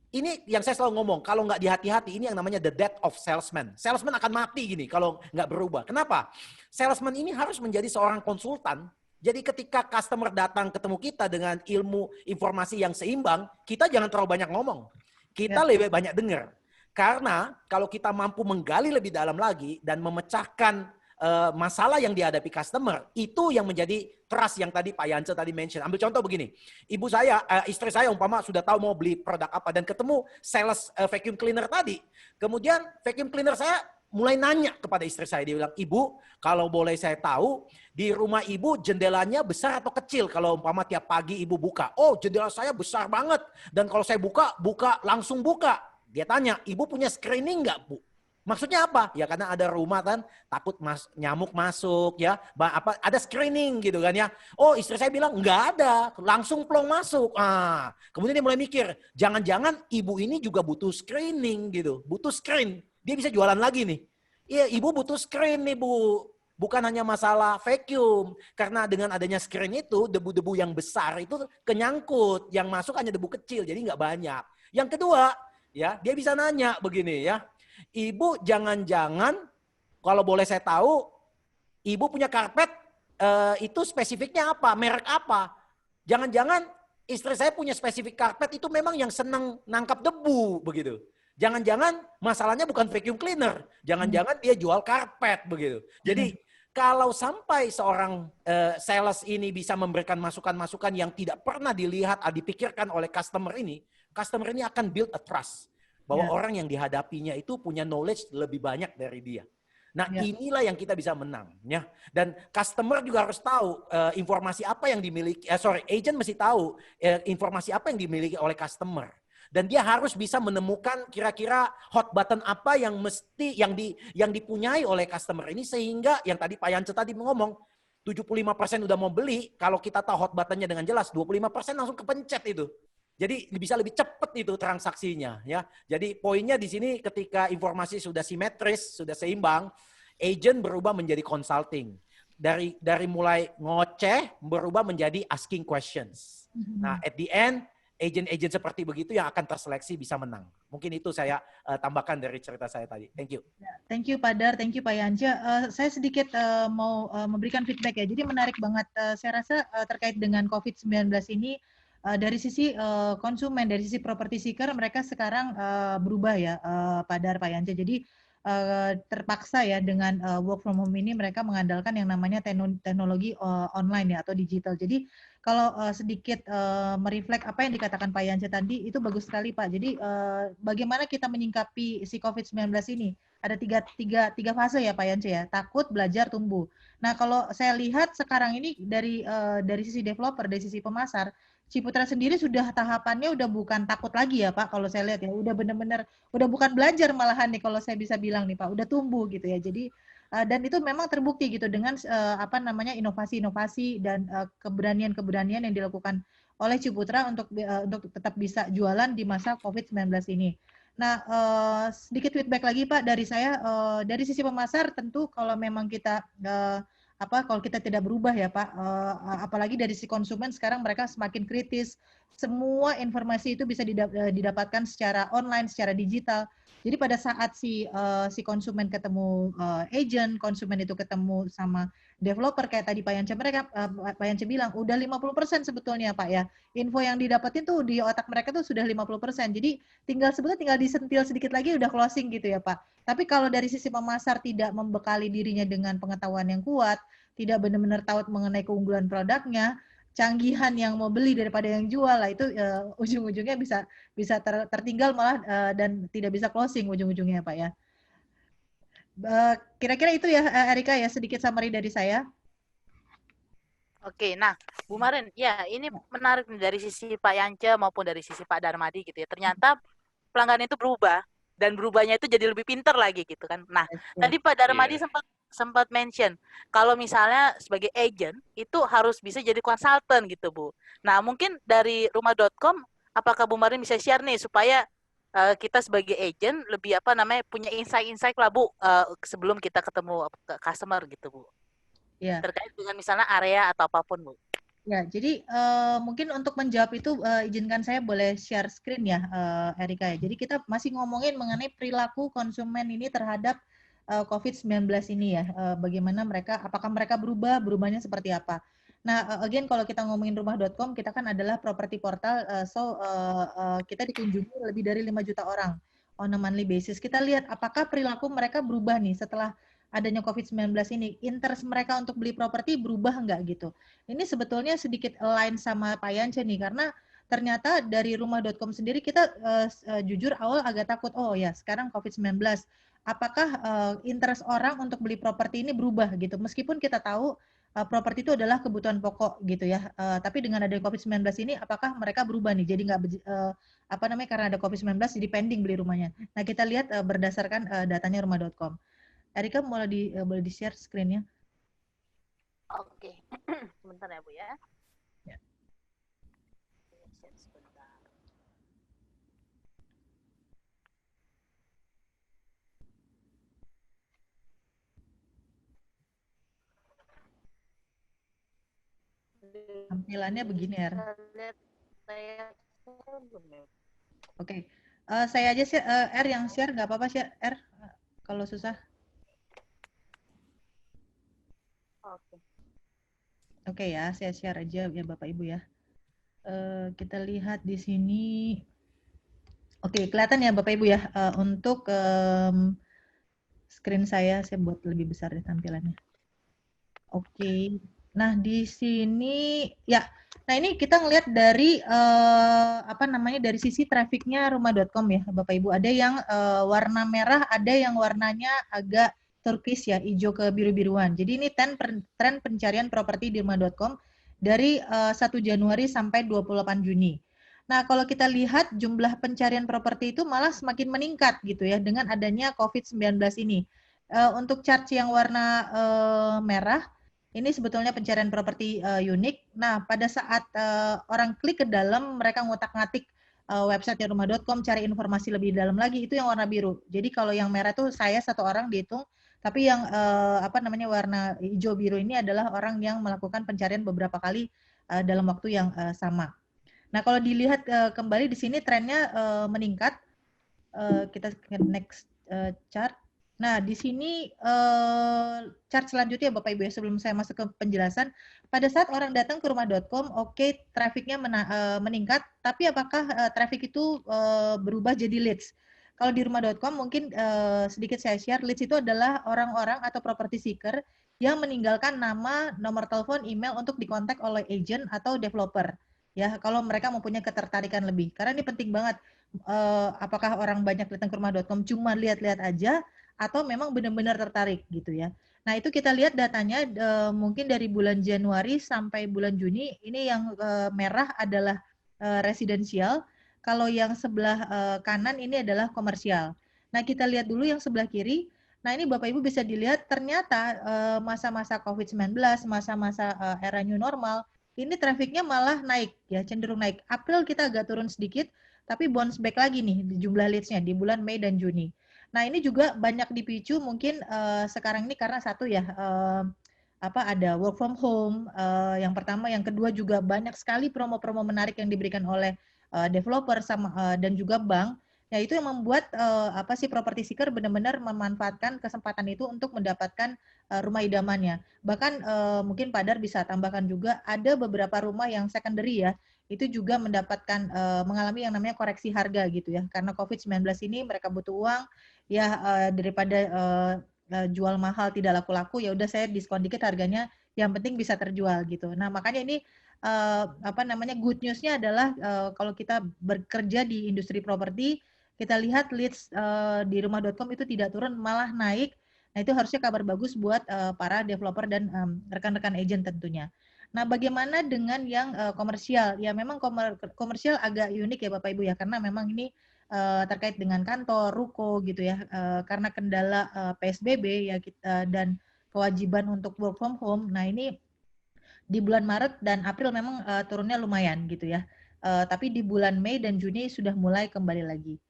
ini yang saya selalu ngomong, kalau nggak dihati-hati ini yang namanya the death of salesman. Salesman akan mati gini kalau nggak berubah. Kenapa? Salesman ini harus menjadi seorang konsultan. Jadi ketika customer datang ketemu kita dengan ilmu informasi yang seimbang, kita jangan terlalu banyak ngomong. Kita lebih banyak dengar. Karena kalau kita mampu menggali lebih dalam lagi dan memecahkan masalah yang dihadapi customer, itu yang menjadi trust yang tadi Pak Yance tadi mention. Ambil contoh begini, ibu saya, istri saya umpama sudah tahu mau beli produk apa dan ketemu sales vacuum cleaner tadi. Kemudian vacuum cleaner saya mulai nanya kepada istri saya, dia bilang, ibu kalau boleh saya tahu di rumah ibu jendelanya besar atau kecil kalau umpama tiap pagi ibu buka. Oh jendela saya besar banget dan kalau saya buka langsung buka. Dia tanya, ibu punya screening nggak Bu? Maksudnya apa? Ya karena ada rumah kan takut nyamuk masuk ya, ada screening gitu kan ya. Oh istri saya bilang nggak ada, langsung plong masuk. Kemudian dia mulai mikir, jangan-jangan ibu ini juga butuh screening gitu, butuh screen. Dia bisa jualan lagi nih. Iya ibu butuh screen nih Bu. Bukan hanya masalah vacuum. Karena dengan adanya screen itu, debu-debu yang besar itu kenyangkut. Yang masuk hanya debu kecil, jadi nggak banyak. Yang kedua, ya dia bisa nanya begini ya. Ibu jangan-jangan, kalau boleh saya tahu, ibu punya karpet, itu spesifiknya apa? Merek apa? Jangan-jangan istri saya punya spesifik karpet itu memang yang senang nangkap debu begitu. Jangan-jangan masalahnya bukan vacuum cleaner. Jangan-jangan dia jual karpet begitu. Jadi kalau sampai seorang sales ini bisa memberikan masukan-masukan yang tidak pernah dilihat, dipikirkan oleh customer ini akan build a trust. Bahwa orang yang dihadapinya itu punya knowledge lebih banyak dari dia. Nah inilah yang kita bisa menang. Ya. Dan customer juga harus tahu informasi apa yang dimiliki, agent mesti tahu informasi apa yang dimiliki oleh customer. Dan dia harus bisa menemukan kira-kira hot button apa yang mesti yang dipunyai oleh customer ini sehingga yang tadi Pak Yance tadi ngomong 75% udah mau beli, kalau kita tahu hot buttonnya dengan jelas 25% langsung kepencet itu. Jadi bisa lebih cepat itu transaksinya ya. Jadi poinnya di sini ketika informasi sudah simetris, sudah seimbang, agent berubah menjadi consulting. Dari mulai ngoceh berubah menjadi asking questions. Nah, at the end agent-agent seperti begitu yang akan terseleksi bisa menang. Mungkin itu saya tambahkan dari cerita saya tadi. Thank you. Thank you Pak Dar, thank you Pak Yance. Saya sedikit mau memberikan feedback ya. Jadi menarik banget. Saya rasa terkait dengan COVID-19 ini dari sisi konsumen, dari sisi property seeker, mereka sekarang berubah ya Pak Dar, Pak Yance. Jadi terpaksa ya dengan work from home ini mereka mengandalkan yang namanya teknologi online ya atau digital. Jadi kalau sedikit mereflek apa yang dikatakan Pak Yance tadi, itu bagus sekali Pak. Jadi bagaimana kita menyingkapi si COVID-19 ini? Ada tiga fase ya Pak Yance ya, takut, belajar, tumbuh. Nah kalau saya lihat sekarang ini dari sisi developer, dari sisi pemasar, Ciputra sendiri sudah tahapannya udah bukan takut lagi ya Pak, kalau saya lihat ya, udah benar-benar, udah bukan belajar malahan nih kalau saya bisa bilang nih Pak, udah tumbuh gitu ya. Jadi dan itu memang terbukti gitu dengan apa namanya inovasi-inovasi dan keberanian-keberanian yang dilakukan oleh Ciputra untuk tetap bisa jualan di masa COVID-19 ini. Nah, sedikit feedback lagi Pak dari saya, dari sisi pemasar tentu kalau memang kita kalau kita tidak berubah ya Pak, apalagi dari si konsumen sekarang mereka semakin kritis, semua informasi itu bisa didapatkan secara online, secara digital. Jadi pada saat si konsumen ketemu agent, konsumen itu ketemu sama developer kayak tadi Pak Yance bilang udah 50% sebetulnya Pak ya. Info yang didapetin tuh di otak mereka tuh sudah 50%. Jadi sebetulnya tinggal disentil sedikit lagi udah closing gitu ya Pak. Tapi kalau dari sisi pemasar tidak membekali dirinya dengan pengetahuan yang kuat, tidak benar-benar tahu mengenai keunggulan produknya, canggihan yang mau beli daripada yang jual lah itu ujung-ujungnya bisa tertinggal malah dan tidak bisa closing ujung-ujungnya Pak ya. Kira-kira itu ya Erika ya, sedikit summary dari saya. Oke, nah Bu Marin, ya ini menarik nih dari sisi Pak Yance maupun dari sisi Pak Darmadi gitu ya. Ternyata pelanggan itu berubah dan berubahnya itu jadi lebih pintar lagi gitu kan. Nah, tadi Pak Darmadi sempat mention kalau misalnya sebagai agent itu harus bisa jadi konsultan gitu Bu. Nah, mungkin dari rumah.com apakah Bu Marin bisa share nih supaya kita sebagai agent lebih punya insight-insight lah Bu sebelum kita ketemu customer gitu Bu. Ya. Terkait dengan misalnya area atau apapun Bu. Ya, jadi mungkin untuk menjawab itu izinkan saya boleh share screen ya Erika ya. Jadi kita masih ngomongin mengenai perilaku konsumen ini terhadap COVID-19 ini ya. Bagaimana apakah mereka berubahnya seperti apa. Nah, again kalau kita ngomongin rumah.com, kita kan adalah property portal, kita dikunjungi lebih dari 5 juta orang on a monthly basis. Kita lihat apakah perilaku mereka berubah nih setelah adanya COVID-19 ini, interest mereka untuk beli properti berubah nggak gitu. Ini sebetulnya sedikit align sama Pak Yance nih, karena ternyata dari rumah.com sendiri kita jujur awal agak takut, oh ya sekarang COVID-19, apakah interest orang untuk beli properti ini berubah gitu. Meskipun kita tahu properti itu adalah kebutuhan pokok gitu ya, tapi dengan ada COVID-19 ini, apakah mereka berubah nih, jadi nggak karena ada COVID-19 jadi pending beli rumahnya. Nah kita lihat berdasarkan datanya rumah.com. Erika boleh di-share screen-nya? Oke. Sebentar ya, Bu ya. Ya. Sebentar. Tampilannya begini ya. Oke. Saya aja share, R yang share, nggak apa-apa share R kalau susah. Oke ya, saya share aja ya Bapak Ibu ya. Kita lihat di sini. Oke, kelihatan ya Bapak Ibu ya. Untuk screen saya buat lebih besar ya tampilannya. Oke. Nah di sini ya. Nah ini kita ngelihat dari dari sisi trafficnya rumah.com ya Bapak Ibu. Ada yang warna merah, ada yang warnanya agak turquoise ya, hijau ke biru-biruan. Jadi ini tren pencarian properti di rumah.com dari 1 Januari sampai 28 Juni. Nah, kalau kita lihat jumlah pencarian properti itu malah semakin meningkat gitu ya dengan adanya COVID-19 ini. Untuk chart yang warna merah, ini sebetulnya pencarian properti unik. Nah, pada saat orang klik ke dalam, mereka ngotak-ngatik website rumah.com cari informasi lebih dalam lagi, itu yang warna biru. Jadi kalau yang merah tuh saya satu orang dihitung, tapi yang warna hijau biru ini adalah orang yang melakukan pencarian beberapa kali dalam waktu yang sama. Nah, kalau dilihat kembali di sini trennya meningkat. Kita ke next chart. Nah, di sini chart selanjutnya Bapak Ibu ya, sebelum saya masuk ke penjelasan, pada saat orang datang ke rumah.com, oke, trafficnya meningkat, tapi apakah traffic itu berubah jadi leads? Kalau di rumah.com mungkin sedikit saya share, leads itu adalah orang-orang atau property seeker yang meninggalkan nama, nomor telepon, email untuk dikontak oleh agent atau developer. Ya, kalau mereka mempunyai ketertarikan lebih. Karena ini penting banget. Apakah orang banyak datang ke rumah.com cuma lihat-lihat aja atau memang benar-benar tertarik gitu ya. Nah, itu kita lihat datanya mungkin dari bulan Januari sampai bulan Juni, ini yang merah adalah residensial, kalau yang sebelah kanan ini adalah komersial. Nah, kita lihat dulu yang sebelah kiri. Nah, ini Bapak Ibu bisa dilihat ternyata masa-masa COVID-19, masa-masa era new normal, ini trafficnya malah naik ya, cenderung naik. April kita agak turun sedikit, tapi bounce back lagi nih di jumlah leads-nya di bulan Mei dan Juni. Nah, ini juga banyak dipicu mungkin sekarang ini karena satu ya, ada work from home, yang pertama, yang kedua juga banyak sekali promo-promo menarik yang diberikan oleh developer dan juga bank. Ya, itu yang membuat property seeker benar-benar memanfaatkan kesempatan itu untuk mendapatkan rumah idamannya. Bahkan mungkin Pak Dar bisa tambahkan juga ada beberapa rumah yang secondary ya, itu juga mendapatkan mengalami yang namanya koreksi harga gitu ya. Karena COVID-19 ini mereka butuh uang ya, daripada jual mahal tidak laku-laku, ya udah saya diskon dikit harganya, yang penting bisa terjual gitu. Nah, makanya ini good news-nya adalah kalau kita bekerja di industri properti, kita lihat leads di rumah.com itu tidak turun, malah naik. Nah, itu harusnya kabar bagus buat para developer dan rekan-rekan agent tentunya. Nah, bagaimana dengan yang komersial? Ya, memang komersial agak unik ya Bapak Ibu ya, karena memang ini terkait dengan kantor, ruko gitu ya, karena kendala PSBB ya dan kewajiban untuk work from home. Nah, ini di bulan Maret dan April memang turunnya lumayan gitu ya. Tapi di bulan Mei dan Juni sudah mulai kembali lagi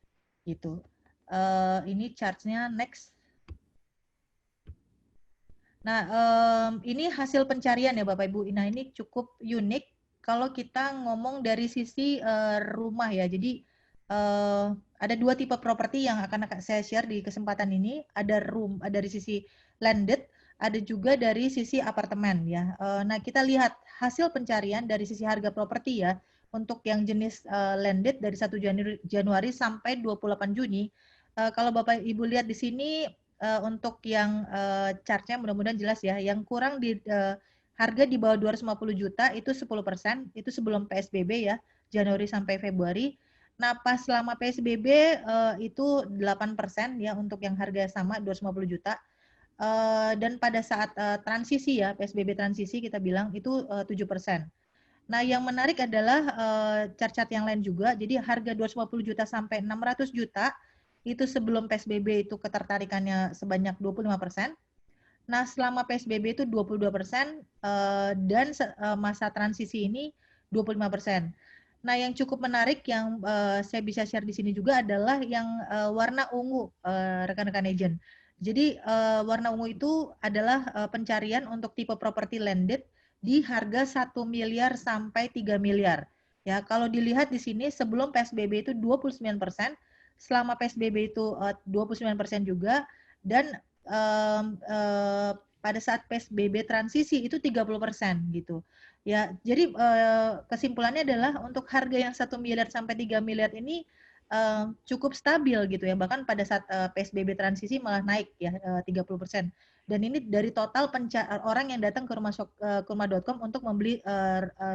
gitu. Ini chartnya next. Nah, ini hasil pencarian ya Bapak Ibu. Nah, ini cukup unik kalau kita ngomong dari sisi rumah ya. Jadi ada dua tipe properti yang akan saya share di kesempatan ini. Ada dari sisi landed, ada juga dari sisi apartemen ya. Nah, kita lihat hasil pencarian dari sisi harga properti ya. Untuk yang jenis landed dari 1 Januari sampai 28 Juni. Kalau Bapak Ibu lihat di sini, untuk yang chartnya mudah-mudahan jelas ya. Yang kurang di harga di bawah 250 juta itu 10%, itu sebelum PSBB ya, Januari sampai Februari. Nah, pas selama PSBB itu 8% ya untuk yang harga sama 250 juta. Dan pada saat transisi ya, PSBB transisi kita bilang itu 7%. Nah, yang menarik adalah chart-chart yang lain juga. Jadi harga 250 juta sampai 600 juta itu sebelum PSBB itu ketertarikannya sebanyak 25%. Nah, selama PSBB itu 22%, dan masa transisi ini 25%. Nah, yang cukup menarik yang saya bisa share di sini juga adalah yang warna ungu, rekan-rekan agent. Jadi warna ungu itu adalah pencarian untuk tipe properti landed di harga 1 miliar sampai 3 miliar. Ya, kalau dilihat di sini sebelum PSBB itu 29%, selama PSBB itu 29% juga, dan pada saat PSBB transisi itu 30% gitu. Ya, jadi kesimpulannya adalah untuk harga yang 1 miliar sampai 3 miliar ini cukup stabil gitu ya. Bahkan pada saat PSBB transisi malah naik ya 30%. Dan ini dari total orang yang datang ke rumah.com untuk membeli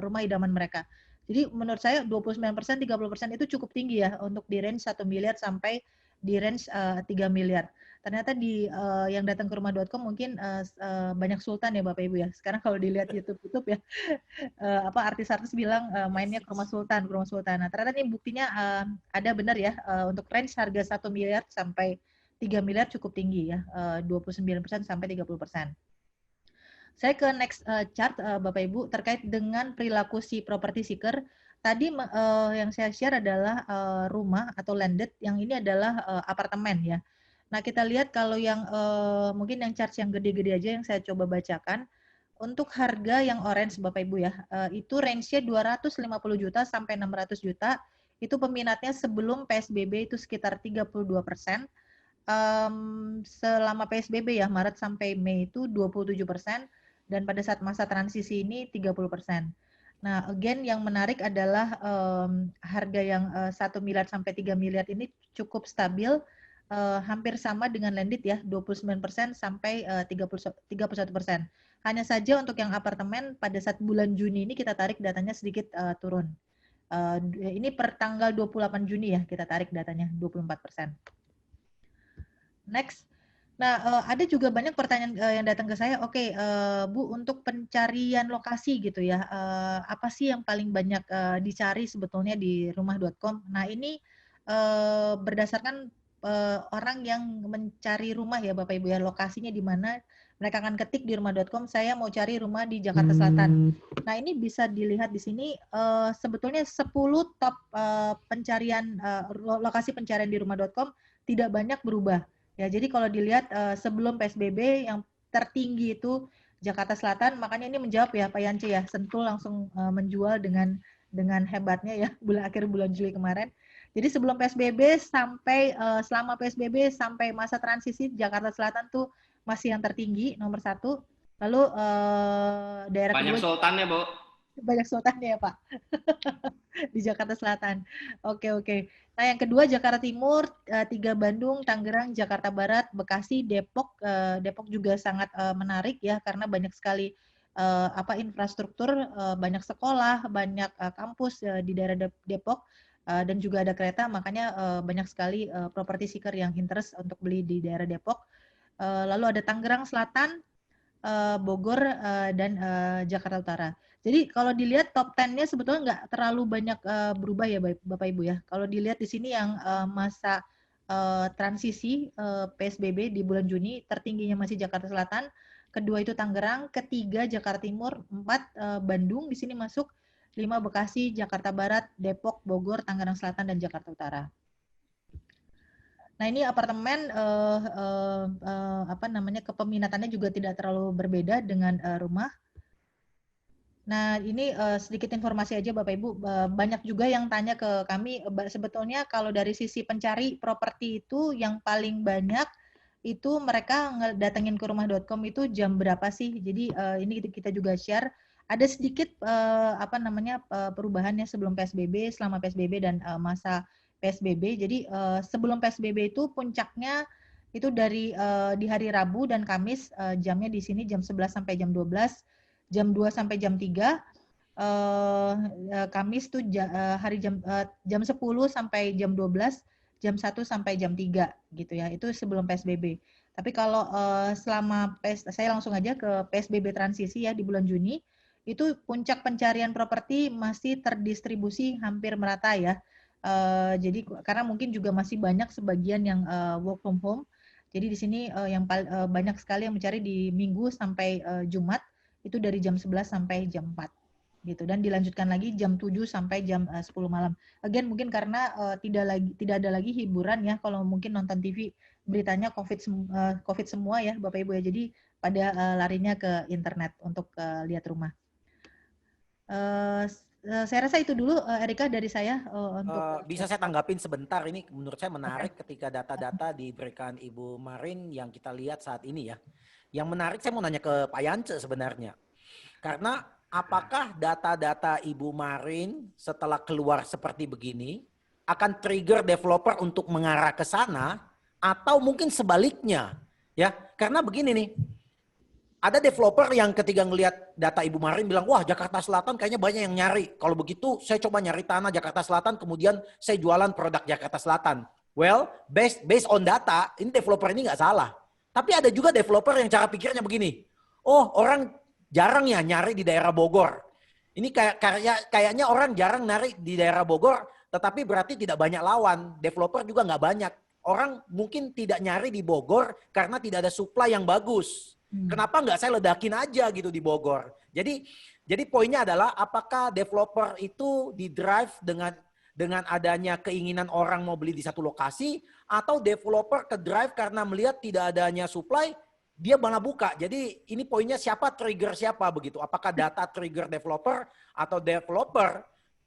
rumah idaman mereka. Jadi menurut saya 29%, 30% itu cukup tinggi ya untuk di range 1 miliar sampai di range 3 miliar. Ternyata di yang datang ke rumah.com mungkin banyak sultan ya Bapak Ibu ya. Sekarang kalau dilihat YouTube ya, artis-artis bilang mainnya ke rumah sultan, ke rumah sultan. Nah, ternyata ini buktinya ada benar ya, untuk range harga 1 miliar sampai 3 miliar cukup tinggi ya, 29% sampai 30%. Saya ke next chart Bapak Ibu terkait dengan perilaku si property seeker. tadi yang saya share adalah rumah atau landed, yang ini adalah apartemen ya. Nah, kita lihat kalau yang mungkin yang chart yang gede-gede aja yang saya coba bacakan. Untuk harga yang orange Bapak Ibu ya, itu range-nya 250 juta sampai 600 juta. Itu peminatnya sebelum PSBB itu sekitar 32%. Selama PSBB ya, Maret sampai Mei itu 27%. Dan pada saat masa transisi ini 30%. Nah, again yang menarik adalah harga yang 1 miliar sampai 3 miliar ini cukup stabil, hampir sama dengan landed ya, 29% sampai 31%. Hanya saja untuk yang apartemen pada saat bulan Juni ini kita tarik datanya sedikit turun. Ini per tanggal 28 Juni ya kita tarik datanya 24%. Next. Nah, ada juga banyak pertanyaan yang datang ke saya. Oke, Bu, untuk pencarian lokasi gitu ya, apa sih yang paling banyak dicari sebetulnya di rumah.com? Nah, ini berdasarkan orang yang mencari rumah ya Bapak Ibu ya, lokasinya di mana. Mereka akan ketik di rumah.com, saya mau cari rumah di Jakarta Selatan. Nah, ini bisa dilihat di sini sebetulnya 10 top pencarian lokasi pencarian di rumah.com tidak banyak berubah. Ya, jadi kalau dilihat sebelum PSBB yang tertinggi itu Jakarta Selatan, makanya ini menjawab ya Pak Yance ya, Sentul langsung menjual dengan hebatnya ya akhir bulan Juli kemarin. Jadi sebelum PSBB sampai selama PSBB sampai masa transisi Jakarta Selatan tuh masih yang tertinggi nomor 1. Lalu daerah Banyak kedua sultannya, Bu. banyak sultannya ya Pak di Jakarta Selatan. Oke. Nah yang kedua Jakarta Timur, 3 Bandung, Tangerang, Jakarta Barat, Bekasi, Depok. Depok juga sangat menarik ya karena banyak sekali infrastruktur, banyak sekolah, banyak kampus di daerah Depok. Dan juga ada kereta, makanya banyak sekali properti seeker yang interest untuk beli di daerah Depok. Lalu ada Tangerang Selatan, Bogor, dan Jakarta Utara. Jadi kalau dilihat top 10-nya sebetulnya nggak terlalu banyak berubah ya Bapak Ibu ya. Kalau dilihat di sini yang masa transisi PSBB di bulan Juni, tertingginya masih Jakarta Selatan, kedua itu Tangerang, ketiga Jakarta Timur, 4 Bandung di sini masuk, 5 Bekasi, Jakarta Barat, Depok, Bogor, Tangerang Selatan, dan Jakarta Utara. Nah ini apartemen kepeminatannya juga tidak terlalu berbeda dengan rumah. Nah ini sedikit informasi aja Bapak Ibu, banyak juga yang tanya ke kami sebetulnya kalau dari sisi pencari properti itu yang paling banyak itu mereka datengin ke rumah.com itu jam berapa sih? Jadi ini kita juga share. Ada sedikit perubahannya sebelum PSBB, selama PSBB dan masa PSBB. Jadi sebelum PSBB itu puncaknya itu di hari Rabu dan Kamis, jamnya di sini jam 11 sampai jam 12, jam 2 sampai jam 3. Kamis tuh jam 10 sampai jam 12, jam 1 sampai jam 3 gitu ya. Itu sebelum PSBB. Tapi kalau selama saya langsung aja ke PSBB transisi ya di bulan Juni, itu puncak pencarian properti masih terdistribusi hampir merata ya. Jadi karena mungkin juga masih banyak sebagian yang work from home. Jadi di sini yang banyak sekali yang mencari di Minggu sampai Jumat itu dari jam 11 sampai jam 4 gitu, dan dilanjutkan lagi jam 7 sampai jam 10 malam. Again mungkin karena tidak ada lagi hiburan ya, kalau mungkin nonton TV beritanya COVID semua ya Bapak Ibu ya. Jadi pada larinya ke internet untuk lihat rumah. Saya rasa itu dulu Erika dari saya untuk bisa saya tanggapin sebentar. Ini menurut saya menarik ketika data-data diberikan Ibu Marin yang kita lihat saat ini ya. Yang menarik saya mau nanya ke Pak Yance sebenarnya. Karena apakah data-data Ibu Marin setelah keluar seperti begini akan trigger developer untuk mengarah ke sana atau mungkin sebaliknya ya? Karena begini nih. Ada developer yang ketika ngelihat data Ibu Marin bilang, wah Jakarta Selatan kayaknya banyak yang nyari. Kalau begitu saya coba nyari tanah Jakarta Selatan, kemudian saya jualan produk Jakarta Selatan. Well, based on data, ini developer ini nggak salah. Tapi ada juga developer yang cara pikirnya begini, oh orang jarang ya nyari di daerah Bogor. Ini kayaknya orang jarang nyari di daerah Bogor, tetapi berarti tidak banyak lawan. Developer juga nggak banyak. Orang mungkin tidak nyari di Bogor karena tidak ada supply yang bagus. Kenapa nggak saya ledakin aja gitu di Bogor? Jadi Jadi poinnya adalah apakah developer itu di drive dengan adanya keinginan orang mau beli di satu lokasi, atau developer ke drive karena melihat tidak adanya supply, dia malah buka. Jadi ini poinnya siapa trigger siapa begitu. Apakah data trigger developer atau developer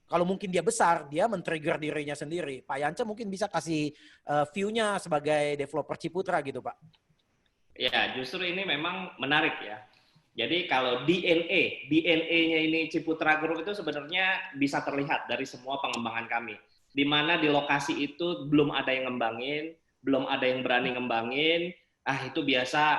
kalau mungkin dia besar, dia men-trigger dirinya sendiri. Pak Yance mungkin bisa kasih view-nya sebagai developer Ciputra gitu, Pak. Ya, justru ini memang menarik ya. Jadi kalau DNA-nya ini Ciputra Group itu sebenarnya bisa terlihat dari semua pengembangan kami. Di mana di lokasi itu belum ada yang ngembangin, belum ada yang berani ngembangin, itu biasa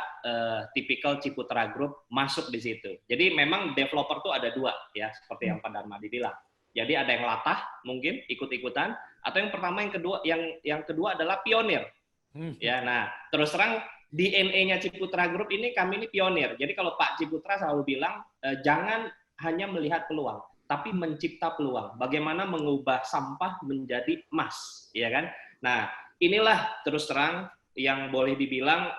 tipikal Ciputra Group masuk di situ. Jadi memang developer tuh ada dua ya, seperti yang Pak Darmadi bilang. Jadi ada yang latah mungkin ikut-ikutan, atau yang pertama yang kedua adalah pionir. Ya, nah terus terang DNA-nya Ciputra Group ini kami ini pionir. Jadi kalau Pak Ciputra selalu bilang jangan hanya melihat peluang, tapi mencipta peluang. Bagaimana mengubah sampah menjadi emas, ya kan? Nah inilah terus terang yang boleh dibilang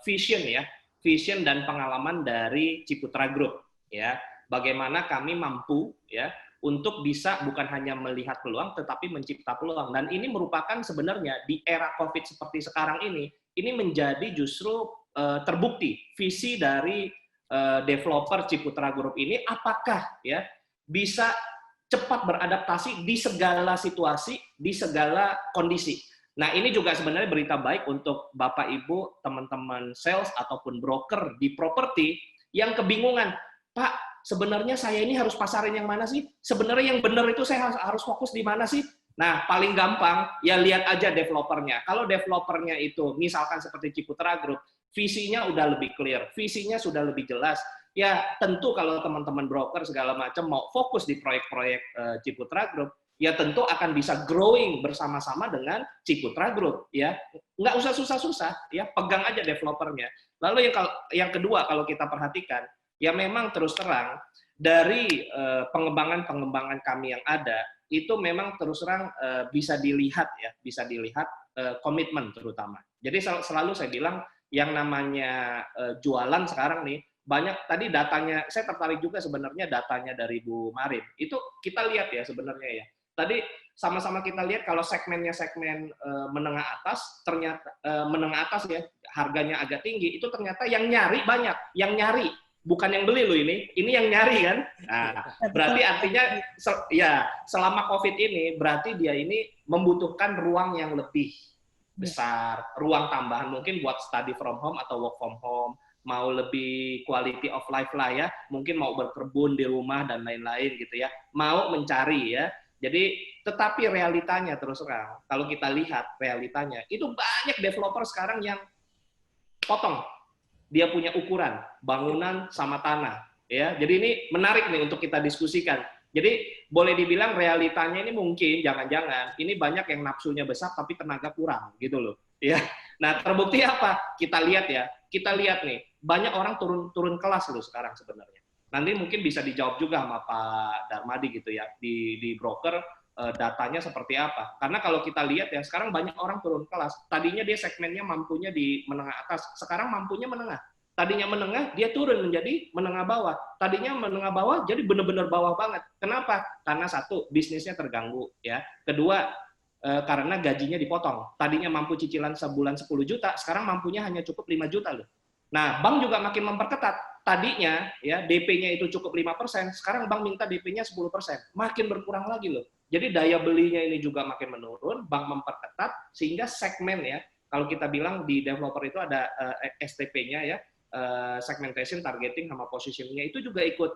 vision ya, vision dan pengalaman dari Ciputra Group ya. Bagaimana kami mampu ya untuk bisa bukan hanya melihat peluang, tetapi mencipta peluang. Dan ini merupakan sebenarnya di era COVID seperti sekarang ini menjadi justru terbukti visi dari developer Ciputra Group ini apakah ya bisa cepat beradaptasi di segala situasi, di segala kondisi. Nah, ini juga sebenarnya berita baik untuk Bapak Ibu, teman-teman sales ataupun broker di properti yang kebingungan, Pak, sebenarnya saya ini harus pasarin yang mana sih? Sebenarnya yang benar itu saya harus fokus di mana sih? Nah, paling gampang, ya lihat aja developernya. Kalau developernya itu, misalkan seperti Ciputra Group, visinya udah lebih clear, visinya sudah lebih jelas, ya tentu kalau teman-teman broker segala macam mau fokus di proyek-proyek Ciputra Group, ya tentu akan bisa growing bersama-sama dengan Ciputra Group. Ya, nggak usah susah-susah, ya pegang aja developernya. Lalu yang kedua, kalau kita perhatikan, ya memang terus terang dari pengembangan kami yang ada itu memang terus terang bisa dilihat komitmen terutama. Jadi selalu saya bilang yang namanya jualan sekarang nih banyak tadi datanya, saya tertarik juga sebenarnya datanya dari Bu Marin. Itu kita lihat ya sebenarnya ya. Tadi sama-sama kita lihat kalau segmennya segmen menengah atas, ternyata menengah atas ya harganya agak tinggi, itu ternyata yang nyari banyak, yang nyari bukan yang beli loh ini yang nyari kan. Nah, berarti artinya ya selama COVID ini berarti dia ini membutuhkan ruang yang lebih besar, ruang tambahan mungkin buat study from home atau work from home, mau lebih quality of life lah ya, mungkin mau berkebun di rumah dan lain-lain gitu ya, mau mencari ya. Jadi tetapi realitanya terus terang kalau kita lihat realitanya itu banyak developer sekarang yang potong. Dia punya ukuran bangunan sama tanah ya. Jadi ini menarik nih untuk kita diskusikan. Jadi boleh dibilang realitanya ini mungkin jangan-jangan ini banyak yang nafsunya besar tapi tenaga kurang gitu loh ya. Nah, terbukti apa? Kita lihat nih banyak orang turun kelas loh sekarang sebenarnya. Nanti mungkin bisa dijawab juga sama Pak Darmadi gitu ya di broker datanya seperti apa. Karena kalau kita lihat ya, sekarang banyak orang turun kelas. Tadinya dia segmennya mampunya di menengah atas, sekarang mampunya menengah. Tadinya menengah, dia turun menjadi menengah bawah. Tadinya menengah bawah, jadi benar-benar bawah banget. Kenapa? Karena satu, bisnisnya terganggu. Ya. Kedua, karena gajinya dipotong. Tadinya mampu cicilan sebulan 10 juta, sekarang mampunya hanya cukup 5 juta loh. Nah, bank juga makin memperketat. Tadinya ya DP-nya itu cukup 5%, sekarang bank minta DP-nya 10%. Makin berkurang lagi loh. Jadi daya belinya ini juga makin menurun, bank memperketat, sehingga segmen ya, kalau kita bilang di developer itu ada STP-nya ya, segmentation, targeting, sama positioning-nya itu juga ikut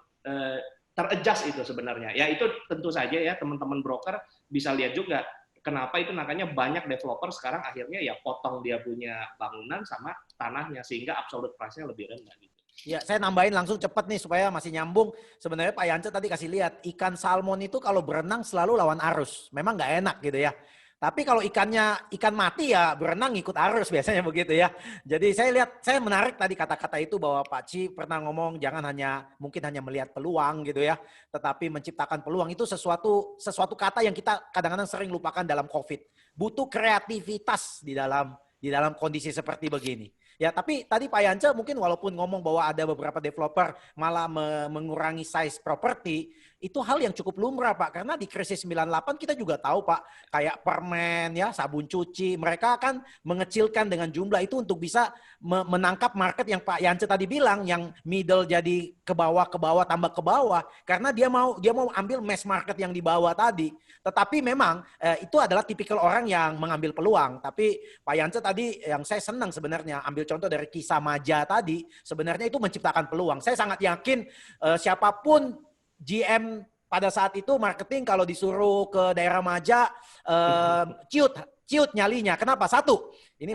ter-adjust itu sebenarnya. Ya itu tentu saja ya teman-teman broker bisa lihat juga, kenapa itu makanya banyak developer sekarang akhirnya ya potong dia punya bangunan sama tanahnya, sehingga absolute price-nya lebih rendah gitu. Ya, saya nambahin langsung cepat nih supaya masih nyambung. Sebenarnya Pak Yance tadi kasih lihat, ikan salmon itu kalau berenang selalu lawan arus. Memang nggak enak gitu ya. Tapi kalau ikan mati ya berenang ikut arus biasanya begitu ya. Jadi saya menarik tadi kata-kata itu bahwa Pak Ci pernah ngomong jangan mungkin hanya melihat peluang gitu ya. Tetapi menciptakan peluang itu sesuatu kata yang kita kadang-kadang sering lupakan dalam COVID. Butuh kreativitas di dalam kondisi seperti begini. Ya, tapi tadi Pak Yance mungkin walaupun ngomong bahwa ada beberapa developer malah mengurangi size properti, itu hal yang cukup lumrah Pak. Karena di krisis 98 kita juga tahu Pak, kayak permen ya, sabun cuci, mereka akan mengecilkan dengan jumlah itu untuk bisa menangkap market yang Pak Yance tadi bilang, yang middle jadi ke bawah, tambah ke bawah. Karena dia mau ambil mass market yang di bawah tadi. Tetapi memang itu adalah tipikal orang yang mengambil peluang. Tapi Pak Yance tadi yang saya senang sebenarnya ambil contoh dari kisah Maja tadi, sebenarnya itu menciptakan peluang. Saya sangat yakin siapapun GM pada saat itu marketing kalau disuruh ke daerah Maja, ciut nyalinya. Kenapa? Satu, ini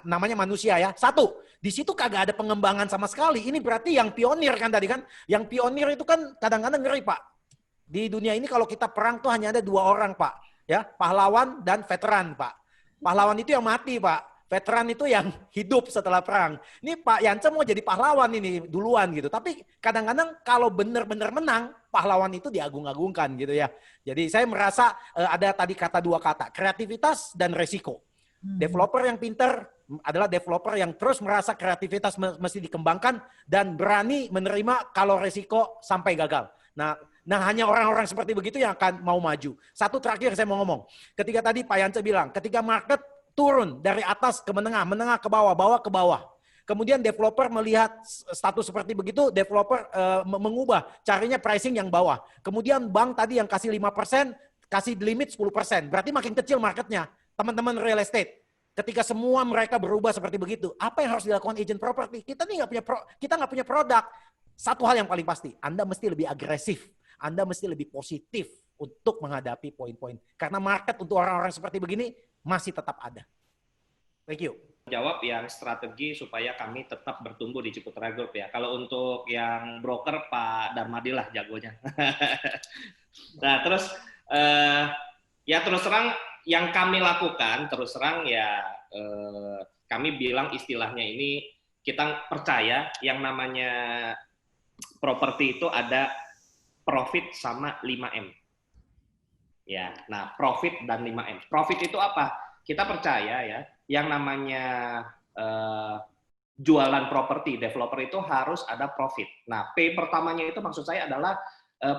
namanya manusia ya. Satu, di situ kagak ada pengembangan sama sekali. Ini berarti yang pionir kan tadi kan. Yang pionir itu kan kadang-kadang ngeri Pak. Di dunia ini kalau kita perang tuh hanya ada 2 orang Pak. Ya, pahlawan dan veteran Pak. Pahlawan itu yang mati Pak. Veteran itu yang hidup setelah perang. Ini Pak Yance mau jadi pahlawan ini duluan gitu. Tapi kadang-kadang kalau benar-benar menang, pahlawan itu diagung-agungkan gitu ya. Jadi saya merasa ada tadi 2 kata, kreativitas dan resiko. Developer yang pintar adalah developer yang terus merasa kreativitas mesti dikembangkan dan berani menerima kalau resiko sampai gagal. Nah hanya orang-orang seperti begitu yang akan mau maju. Satu terakhir saya mau ngomong. Ketika tadi Pak Yance bilang, ketika market turun dari atas ke menengah, menengah ke bawah, bawah ke bawah. Kemudian developer melihat status seperti begitu, developer mengubah, carinya pricing yang bawah. Kemudian bank tadi yang kasih 5%, kasih limit 10%. Berarti makin kecil marketnya. Teman-teman real estate. Ketika semua mereka berubah seperti begitu, apa yang harus dilakukan agent property? Kita nggak punya produk. Satu hal yang paling pasti, Anda mesti lebih agresif. Anda mesti lebih positif untuk menghadapi poin-poin. Karena market untuk orang-orang seperti begini masih tetap ada. Thank you. Jawab yang strategi supaya kami tetap bertumbuh di Ciputra Group ya. Kalau untuk yang broker Pak Darmadi lah jagonya. Nah terus ya terus terang yang kami lakukan terus terang ya kami bilang istilahnya ini kita percaya yang namanya properti itu ada profit sama 5M. Ya, nah profit dan 5M. Profit itu apa? Kita percaya ya, yang namanya jualan properti, developer itu harus ada profit. Nah, P pertamanya itu maksud saya adalah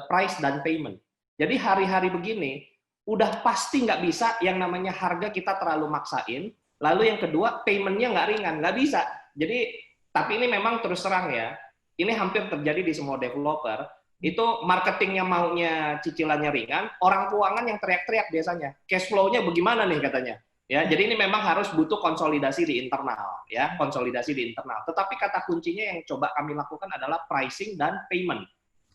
price dan payment. Jadi hari-hari begini, udah pasti nggak bisa yang namanya harga kita terlalu maksain, lalu yang kedua payment-nya nggak ringan, nggak bisa. Jadi, tapi ini memang terus terang ya, ini hampir terjadi di semua developer, itu marketingnya maunya cicilannya ringan, orang keuangan yang teriak-teriak biasanya, cash flow-nya bagaimana nih katanya. Ya, jadi ini memang harus butuh konsolidasi di internal, ya, konsolidasi di internal. Tetapi kata kuncinya yang coba kami lakukan adalah pricing dan payment.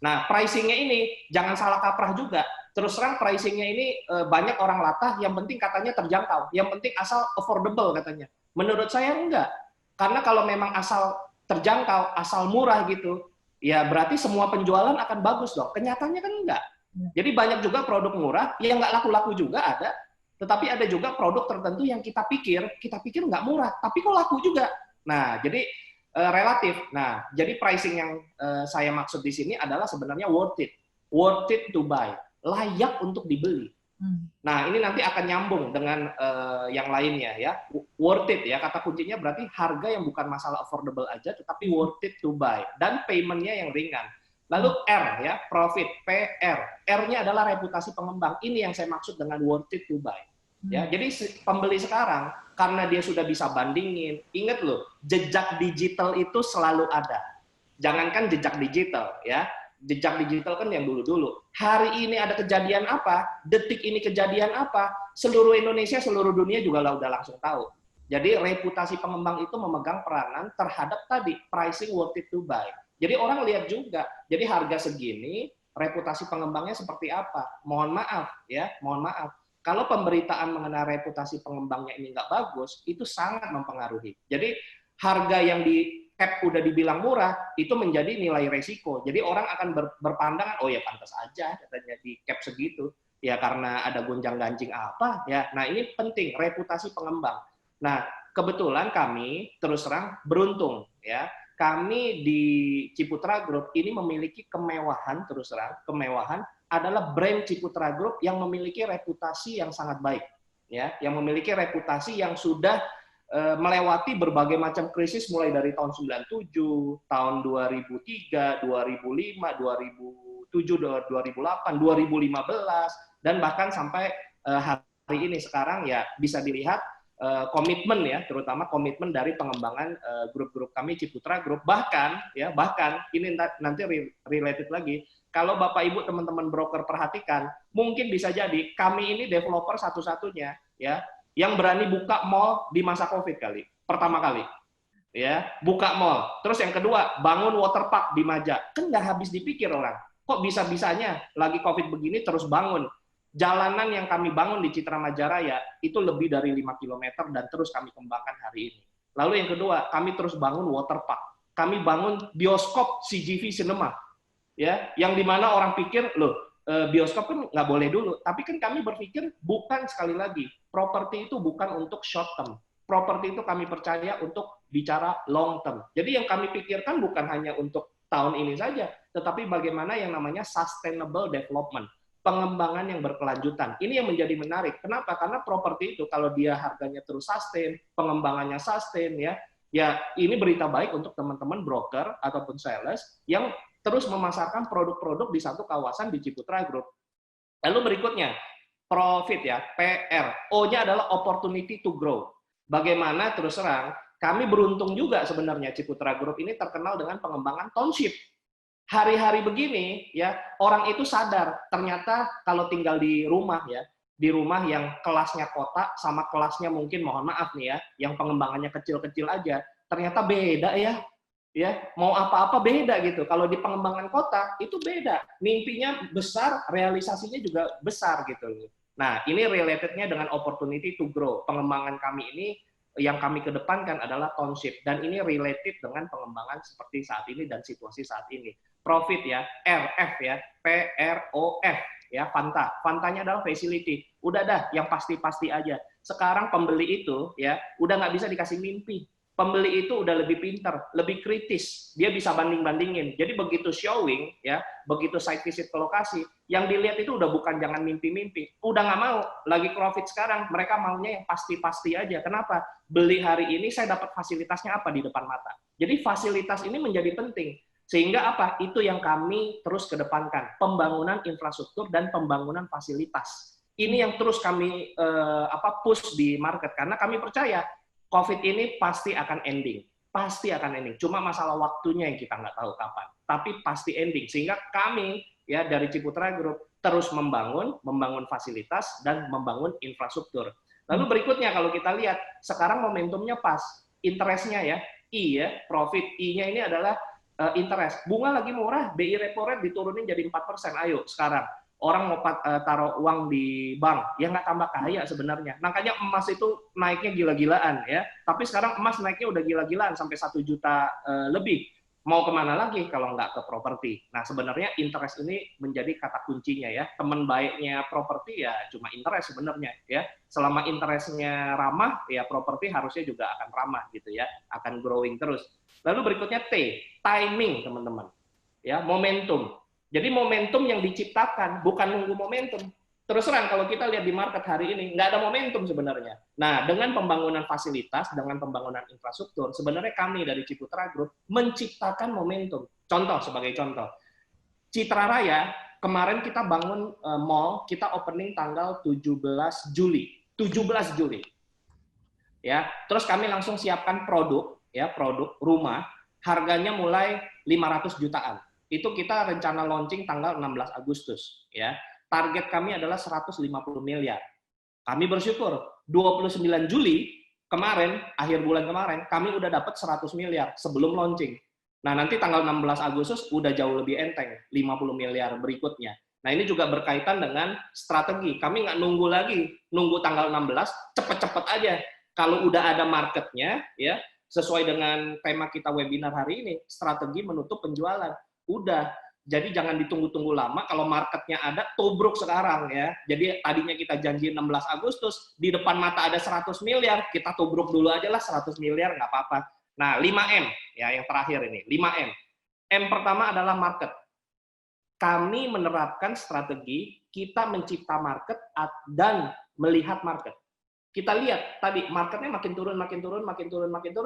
Nah, pricingnya ini jangan salah kaprah juga. Terus terang pricingnya ini banyak orang latah, yang penting katanya terjangkau, yang penting asal affordable katanya. Menurut saya enggak, karena kalau memang asal terjangkau, asal murah gitu, ya berarti semua penjualan akan bagus dong. Kenyataannya kan enggak. Jadi banyak juga produk murah yang nggak laku-laku juga ada, tetapi ada juga produk tertentu yang kita pikir nggak murah, tapi kok laku juga. Nah, jadi relatif. Nah, jadi pricing yang saya maksud di sini adalah sebenarnya worth it to buy, layak untuk dibeli. Nah, ini nanti akan nyambung dengan yang lainnya ya. Worth it ya, kata kuncinya berarti harga yang bukan masalah affordable aja, tetapi worth it to buy. Dan payment-nya yang ringan. Lalu R ya, profit, PR. R-nya adalah reputasi pengembang. Ini yang saya maksud dengan worth it to buy. Ya, jadi pembeli sekarang, karena dia sudah bisa bandingin, ingat loh, jejak digital itu selalu ada. Jangankan jejak digital ya. Jejak digital kan yang dulu-dulu. Hari ini ada kejadian apa, detik ini kejadian apa, seluruh Indonesia, seluruh dunia juga udah langsung tahu. Jadi reputasi pengembang itu memegang peranan terhadap tadi, pricing worth it to buy. Jadi orang lihat juga, jadi harga segini, reputasi pengembangnya seperti apa. Mohon maaf ya, mohon maaf. Kalau pemberitaan mengenai reputasi pengembangnya ini nggak bagus, itu sangat mempengaruhi. Jadi harga yang di cap udah dibilang murah, itu menjadi nilai resiko. Jadi orang akan berpandangan, oh ya pantas aja katanya di cap segitu. Ya karena ada gonjang-ganjing apa. Ya, nah ini penting, reputasi pengembang. Nah, kebetulan kami terus terang beruntung. Ya, kami di Ciputra Group ini memiliki kemewahan, terus terang, kemewahan adalah brand Ciputra Group yang memiliki reputasi yang sangat baik. Ya, yang memiliki reputasi yang sudah melewati berbagai macam krisis mulai dari tahun 97, tahun 2003, 2005, 2007, 2008, 2015, dan bahkan sampai hari ini sekarang ya bisa dilihat komitmen ya, terutama komitmen dari pengembangan grup-grup kami Ciputra Group. Bahkan ini nanti related lagi. Kalau Bapak Ibu teman-teman broker perhatikan, mungkin bisa jadi kami ini developer satu-satunya ya yang berani buka mall di masa Covid pertama kali. Ya, buka mall. Terus yang kedua, bangun waterpark di Maja. Kan nggak habis dipikir orang. Kok bisa-bisanya lagi Covid begini terus bangun. Jalanan yang kami bangun di Citra Majaraya itu lebih dari 5 km dan terus kami kembangkan hari ini. Lalu yang kedua, kami terus bangun waterpark. Kami bangun bioskop CGV Cinema. Ya, yang dimana orang pikir, loh, bioskop kan nggak boleh dulu. Tapi kan kami berpikir bukan, sekali lagi, properti itu bukan untuk short term. Properti itu kami percaya untuk bicara long term. Jadi yang kami pikirkan bukan hanya untuk tahun ini saja, tetapi bagaimana yang namanya sustainable development, pengembangan yang berkelanjutan. Ini yang menjadi menarik. Kenapa? Karena properti itu kalau dia harganya terus sustain, pengembangannya sustain, ya ini berita baik untuk teman-teman broker ataupun sales yang terus memasarkan produk-produk di satu kawasan di Ciputra Group. Lalu berikutnya, profit ya, PR. O-nya adalah opportunity to grow. Bagaimana terus terang, kami beruntung juga sebenarnya Ciputra Group ini terkenal dengan pengembangan township. Hari-hari begini ya, orang itu sadar ternyata kalau tinggal di rumah ya, di rumah yang kelasnya kota sama kelasnya mungkin mohon maaf nih ya, yang pengembangannya kecil-kecil aja, ternyata beda ya. Ya, mau apa-apa beda gitu. Kalau di pengembangan kota itu beda. Mimpinya besar, realisasinya juga besar gitu. Nah, ini relatednya dengan opportunity to grow. Pengembangan kami ini yang kami kedepankan adalah township dan ini related dengan pengembangan seperti saat ini dan situasi saat ini. Profit ya, RF ya, PROF ya, Fanta. Fantanya adalah facility. Udah dah, yang pasti-pasti aja. Sekarang pembeli itu ya, udah nggak bisa dikasih mimpi. Pembeli itu udah lebih pintar, lebih kritis, dia bisa banding-bandingin. Jadi begitu showing, ya, begitu site visit ke lokasi, yang dilihat itu udah bukan jangan mimpi-mimpi, udah nggak mau, lagi profit sekarang, mereka maunya yang pasti-pasti aja. Kenapa? Beli hari ini saya dapat fasilitasnya apa di depan mata. Jadi fasilitas ini menjadi penting. Sehingga apa? Itu yang kami terus kedepankan, pembangunan infrastruktur dan pembangunan fasilitas. Ini yang terus kami push di market karena kami percaya COVID ini pasti akan ending. Pasti akan ending. Cuma masalah waktunya yang kita nggak tahu kapan. Tapi pasti ending. Sehingga kami ya dari Ciputra Group terus membangun fasilitas dan membangun infrastruktur. Lalu berikutnya kalau kita lihat, sekarang momentumnya pas. Interest-nya ya, I ya, profit. I-nya ini adalah interest. Bunga lagi murah, BI repo rate diturunin jadi 4%. Ayo sekarang. Orang mau taruh uang di bank, ya nggak tambah kaya sebenarnya. Makanya emas itu naiknya gila-gilaan ya. Tapi sekarang emas naiknya udah gila-gilaan sampai 1 juta lebih. Mau kemana lagi kalau nggak ke properti? Nah sebenarnya interest ini menjadi kata kuncinya ya. Teman baiknya properti ya cuma interest sebenarnya ya. Selama interestnya ramah, ya properti harusnya juga akan ramah gitu ya. Akan growing terus. Lalu berikutnya T, timing teman-teman. Ya, momentum. Jadi momentum yang diciptakan, bukan nunggu momentum. Terus terang, kalau kita lihat di market hari ini, nggak ada momentum sebenarnya. Nah, dengan pembangunan fasilitas, dengan pembangunan infrastruktur, sebenarnya kami dari Ciputra Group menciptakan momentum. Contoh, sebagai contoh. Citra Raya, kemarin kita bangun mall, kita opening tanggal 17 Juli. 17 Juli. Ya, terus kami langsung siapkan produk, ya, produk rumah, harganya mulai 500 jutaan. Itu kita rencana launching tanggal 16 Agustus. Ya. Target kami adalah 150 miliar. Kami bersyukur, 29 Juli kemarin, akhir bulan kemarin, kami udah dapat 100 miliar sebelum launching. Nah, nanti tanggal 16 Agustus udah jauh lebih enteng, 50 miliar berikutnya. Nah, ini juga berkaitan dengan strategi. Kami nggak nunggu lagi, nunggu tanggal 16, cepet-cepet aja. Kalau udah ada marketnya, ya sesuai dengan tema kita webinar hari ini, strategi menutup penjualan. Udah, jadi jangan ditunggu-tunggu lama. Kalau marketnya ada, tobruk sekarang ya. Jadi tadinya kita janji 16 Agustus, di depan mata ada 100 miliar, kita tobruk dulu aja lah 100 miliar, nggak apa-apa. Nah, 5M, ya yang terakhir ini, 5M. M pertama adalah market. Kami menerapkan strategi, kita mencipta market dan melihat market. kita lihat tadi marketnya makin turun,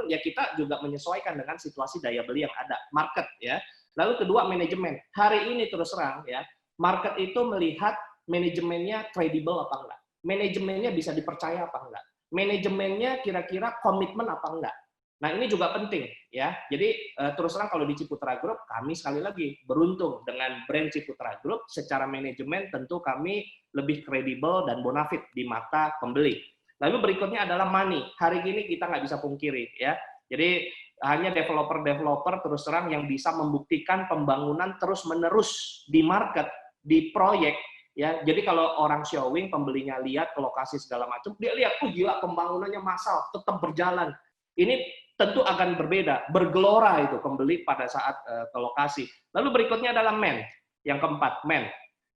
ya kita juga menyesuaikan dengan situasi daya beli yang ada, market ya. Lalu kedua manajemen. Hari ini terus terang ya, market itu melihat manajemennya kredibel apa enggak, manajemennya bisa dipercaya apa enggak, manajemennya kira-kira komitmen apa enggak. Nah ini juga penting ya. Jadi terus terang kalau di Ciputra Group, kami sekali lagi beruntung dengan brand Ciputra Group. Secara manajemen tentu kami lebih kredibel dan bonafit di mata pembeli. Lalu berikutnya adalah money. Hari ini kita nggak bisa pungkiri ya. Jadi hanya developer-developer terus terang yang bisa membuktikan pembangunan terus-menerus di market, di proyek ya. Jadi kalau orang showing, pembelinya lihat ke lokasi segala macam, dia lihat, oh gila pembangunannya massal, tetap berjalan. Ini tentu akan berbeda, bergelora itu pembeli pada saat ke lokasi. Lalu berikutnya adalah man, yang keempat, man.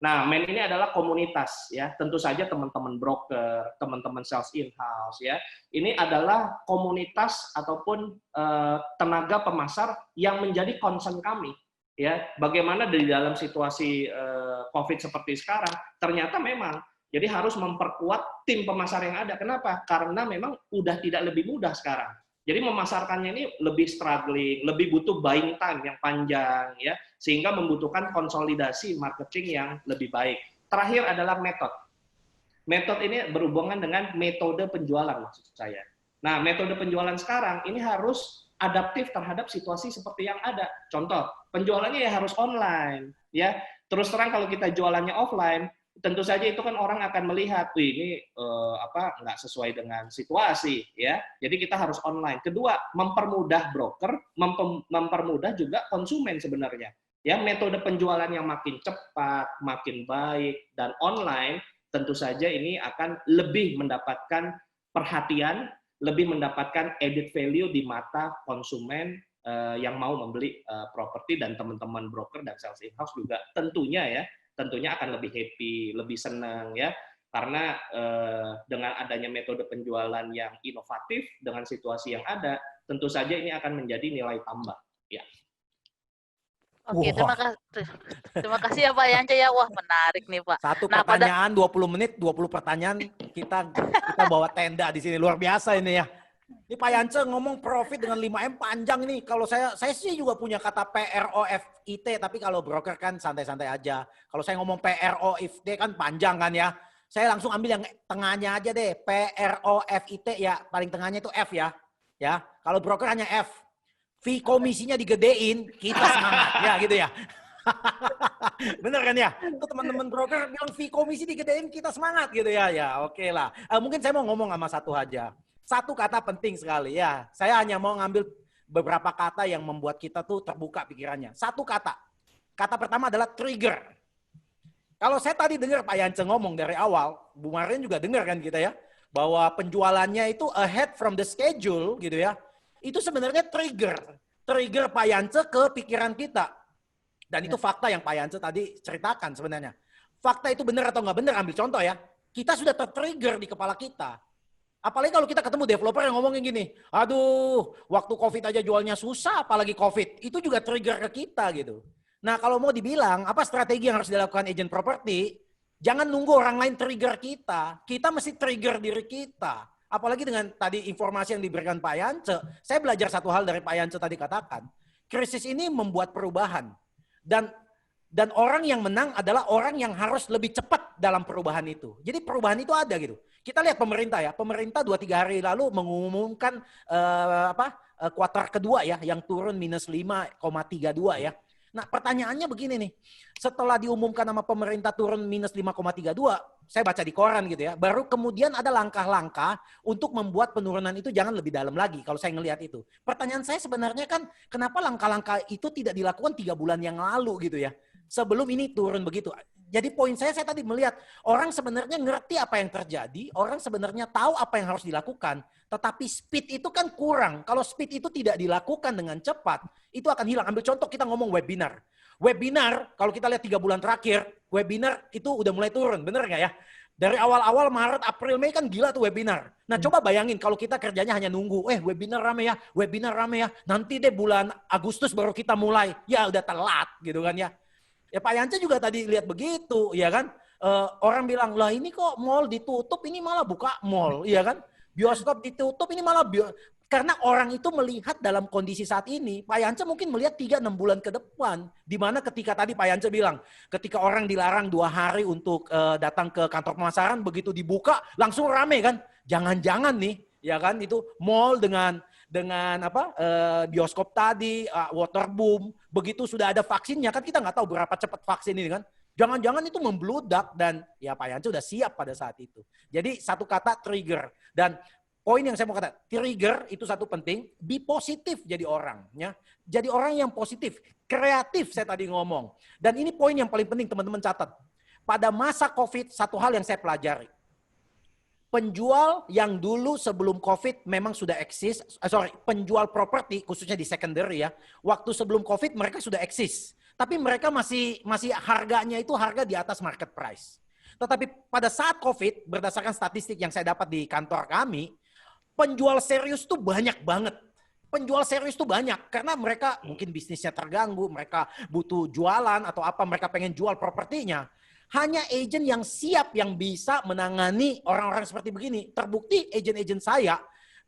Nah, man ini adalah komunitas ya. Tentu saja teman-teman broker, teman-teman sales in-house ya. Ini adalah komunitas ataupun tenaga pemasar yang menjadi concern kami ya. Bagaimana di dalam situasi Covid seperti sekarang, ternyata memang jadi harus memperkuat tim pemasar yang ada. Kenapa? Karena memang udah tidak lebih mudah sekarang. Jadi memasarkannya ini lebih struggling, lebih butuh buying time yang panjang ya, sehingga membutuhkan konsolidasi marketing yang lebih baik. Terakhir adalah metode. Metode ini berhubungan dengan metode penjualan maksud saya. Nah, metode penjualan sekarang ini harus adaptif terhadap situasi seperti yang ada. Contoh, penjualannya ya harus online ya. Terus terang kalau kita jualannya offline, tentu saja itu kan orang akan melihat, ini nggak sesuai dengan situasi ya. Jadi kita harus online. Kedua, mempermudah broker, mempermudah juga konsumen sebenarnya. Ya, metode penjualan yang makin cepat, makin baik dan online, tentu saja ini akan lebih mendapatkan perhatian, lebih mendapatkan added value di mata konsumen yang mau membeli properti, dan teman-teman broker dan sales in-house juga tentunya akan lebih happy, lebih senang ya, karena dengan adanya metode penjualan yang inovatif dengan situasi yang ada, tentu saja ini akan menjadi nilai tambah ya. Oke, terima kasih ya Pak Yance ya. Wah, menarik nih Pak. Satu pertanyaan 20 menit, 20 pertanyaan, kita bawa tenda di sini, luar biasa ini ya. Ini Pak Yance ngomong profit dengan 5M panjang nih. Kalau saya sih juga punya kata PROFIT, tapi kalau broker kan santai-santai aja. Kalau saya ngomong PROFIT kan panjang kan ya. Saya langsung ambil yang tengahnya aja deh. PROFIT ya, paling tengahnya itu F ya. Ya, kalau broker hanya F. Fee komisinya digedein, kita semangat ya gitu ya. Bener kan ya? Tuh teman-teman broker bilang fee komisi digedein, kita semangat gitu ya. Ya oke lah. Mungkin saya mau ngomong sama satu aja. Satu kata penting sekali ya. Saya hanya mau ngambil beberapa kata yang membuat kita tuh terbuka pikirannya. Satu kata. Kata pertama adalah trigger. Kalau saya tadi dengar Pak Yance ngomong dari awal, Bu Marin juga dengar kan kita ya, bahwa penjualannya itu ahead from the schedule gitu ya. Itu sebenarnya trigger Pak Yance ke pikiran kita. Dan itu fakta yang Pak Yance tadi ceritakan sebenarnya. Fakta itu benar atau nggak benar, ambil contoh ya. Kita sudah tertrigger di kepala kita. Apalagi kalau kita ketemu developer yang ngomongin gini, aduh waktu COVID aja jualnya susah, apalagi COVID. Itu juga trigger ke kita gitu. Nah kalau mau dibilang, apa strategi yang harus dilakukan agent property? Jangan nunggu orang lain trigger kita. Kita mesti trigger diri kita. Apalagi dengan tadi informasi yang diberikan Pak Yance, saya belajar satu hal dari Pak Yance tadi katakan, krisis ini membuat perubahan. Dan orang yang menang adalah orang yang harus lebih cepat dalam perubahan itu. Jadi perubahan itu ada gitu. Kita lihat pemerintah ya, pemerintah 2-3 hari lalu mengumumkan kuartal kedua ya, yang turun minus 5,32 ya. Nah pertanyaannya begini nih, setelah diumumkan sama pemerintah turun minus 5,32, saya baca di koran gitu ya, baru kemudian ada langkah-langkah untuk membuat penurunan itu jangan lebih dalam lagi kalau saya ngelihat itu. Pertanyaan saya sebenarnya kan, kenapa langkah-langkah itu tidak dilakukan 3 bulan yang lalu gitu ya, sebelum ini turun begitu. Jadi poin saya tadi melihat, orang sebenarnya ngerti apa yang terjadi, orang sebenarnya tahu apa yang harus dilakukan, tetapi speed itu kan kurang. Kalau speed itu tidak dilakukan dengan cepat, itu akan hilang. Ambil contoh kita ngomong webinar. Webinar, kalau kita lihat 3 bulan terakhir, webinar itu udah mulai turun, bener nggak ya? Dari awal-awal Maret, April, Mei kan gila tuh webinar. Nah coba bayangin kalau kita kerjanya hanya nunggu, webinar rame ya, nanti deh bulan Agustus baru kita mulai. Ya udah telat gitu kan ya. Ya Pak Yance juga tadi lihat begitu, ya kan? Orang bilang, lah ini kok mall ditutup, ini malah buka mall, iya kan? Bioskop ditutup, ini malah karena orang itu melihat dalam kondisi saat ini, Pak Yance mungkin melihat 3-6 bulan ke depan. Di mana ketika tadi Pak Yance bilang, ketika orang dilarang 2 hari untuk datang ke kantor pemasaran, begitu dibuka langsung rame kan. Jangan-jangan nih, ya kan, itu mall dengan bioskop tadi, waterboom, begitu sudah ada vaksinnya, kan kita nggak tahu berapa cepat vaksin ini kan. Jangan-jangan itu membludak dan ya Pak Yance udah siap pada saat itu. Jadi satu kata trigger. Dan poin yang saya mau kata, trigger itu satu penting, be positif jadi orang. Ya. Jadi orang yang positif, kreatif saya tadi ngomong. Dan ini poin yang paling penting teman-teman catat. Pada masa COVID, satu hal yang saya pelajari. Penjual yang dulu sebelum COVID memang sudah eksis, penjual properti khususnya di secondary ya, waktu sebelum COVID mereka sudah eksis. Tapi mereka masih harganya itu harga di atas market price. Tetapi pada saat COVID, berdasarkan statistik yang saya dapat di kantor kami, penjual serius tuh banyak banget. Penjual serius tuh banyak karena mereka mungkin bisnisnya terganggu, mereka butuh jualan atau apa, mereka pengen jual propertinya. Hanya agent yang siap yang bisa menangani orang-orang seperti begini. Terbukti agent-agent saya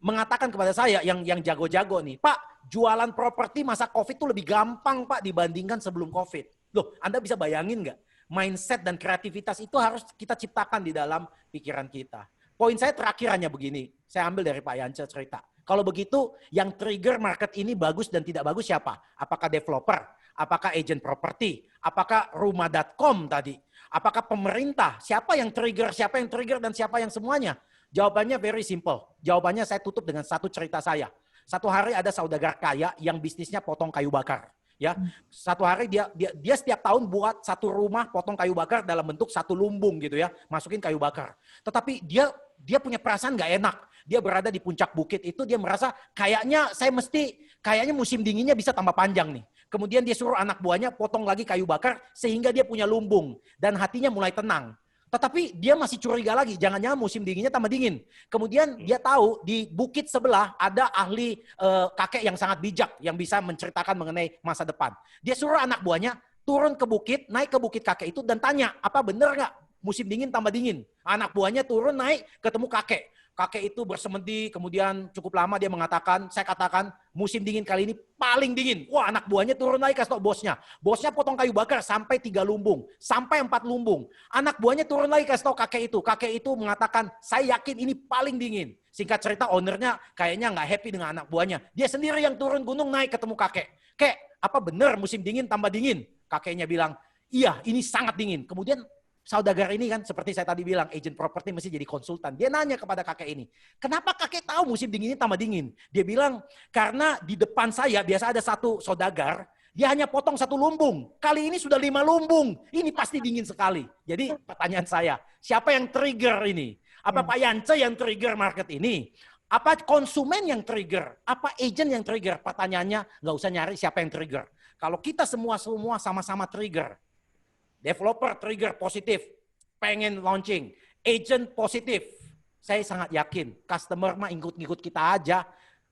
mengatakan kepada saya yang jago-jago nih, Pak, jualan properti masa COVID tuh lebih gampang Pak dibandingkan sebelum COVID. Loh, Anda bisa bayangin nggak? Mindset dan kreativitas itu harus kita ciptakan di dalam pikiran kita. Poin saya terakhir hanya begini, saya ambil dari Pak Yance cerita. Kalau begitu, yang trigger market ini bagus dan tidak bagus siapa? Apakah developer? Apakah agent properti? Apakah rumah.com tadi? Apakah pemerintah? Siapa yang trigger dan siapa yang semuanya? Jawabannya very simple. Jawabannya saya tutup dengan satu cerita saya. Satu hari ada saudagar kaya yang bisnisnya potong kayu bakar. Ya, satu hari dia setiap tahun buat satu rumah potong kayu bakar dalam bentuk satu lumbung gitu ya, masukin kayu bakar. Tetapi dia punya perasaan nggak enak. Dia berada di puncak bukit itu, dia merasa kayaknya musim dinginnya bisa tambah panjang nih. Kemudian dia suruh anak buahnya potong lagi kayu bakar sehingga dia punya lumbung dan hatinya mulai tenang. Tetapi dia masih curiga lagi, jangan-jangan musim dinginnya tambah dingin. Kemudian dia tahu di bukit sebelah ada ahli kakek yang sangat bijak yang bisa menceritakan mengenai masa depan. Dia suruh anak buahnya turun ke bukit, naik ke bukit kakek itu dan tanya, apa benar nggak musim dingin tambah dingin? Anak buahnya turun naik ketemu kakek. Kakek itu bersemedi, kemudian cukup lama dia mengatakan, saya katakan musim dingin kali ini paling dingin. Wah, anak buahnya turun lagi kasih tau bosnya. Bosnya potong kayu bakar sampai 3 lumbung, sampai 4 lumbung. Anak buahnya turun lagi kasih tau kakek itu. Kakek itu mengatakan, saya yakin ini paling dingin. Singkat cerita, ownernya kayaknya nggak happy dengan anak buahnya. Dia sendiri yang turun gunung naik ketemu kakek. Kek, apa benar musim dingin tambah dingin? Kakeknya bilang, iya ini sangat dingin. Kemudian saudagar ini kan seperti saya tadi bilang, agent properti mesti jadi konsultan. Dia nanya kepada kakek ini, kenapa kakek tahu musim dingin ini tambah dingin? Dia bilang, karena di depan saya biasa ada satu saudagar, dia hanya potong 1 lumbung. Kali ini sudah 5 lumbung. Ini pasti dingin sekali. Jadi pertanyaan saya, siapa yang trigger ini? Apa Pak Yance yang trigger market ini? Apa konsumen yang trigger? Apa agent yang trigger? Pertanyaannya nggak usah nyari siapa yang trigger. Kalau kita semua sama-sama trigger, developer trigger positif, pengen launching, agent positif. Saya sangat yakin, customer mah ikut-ikut kita aja.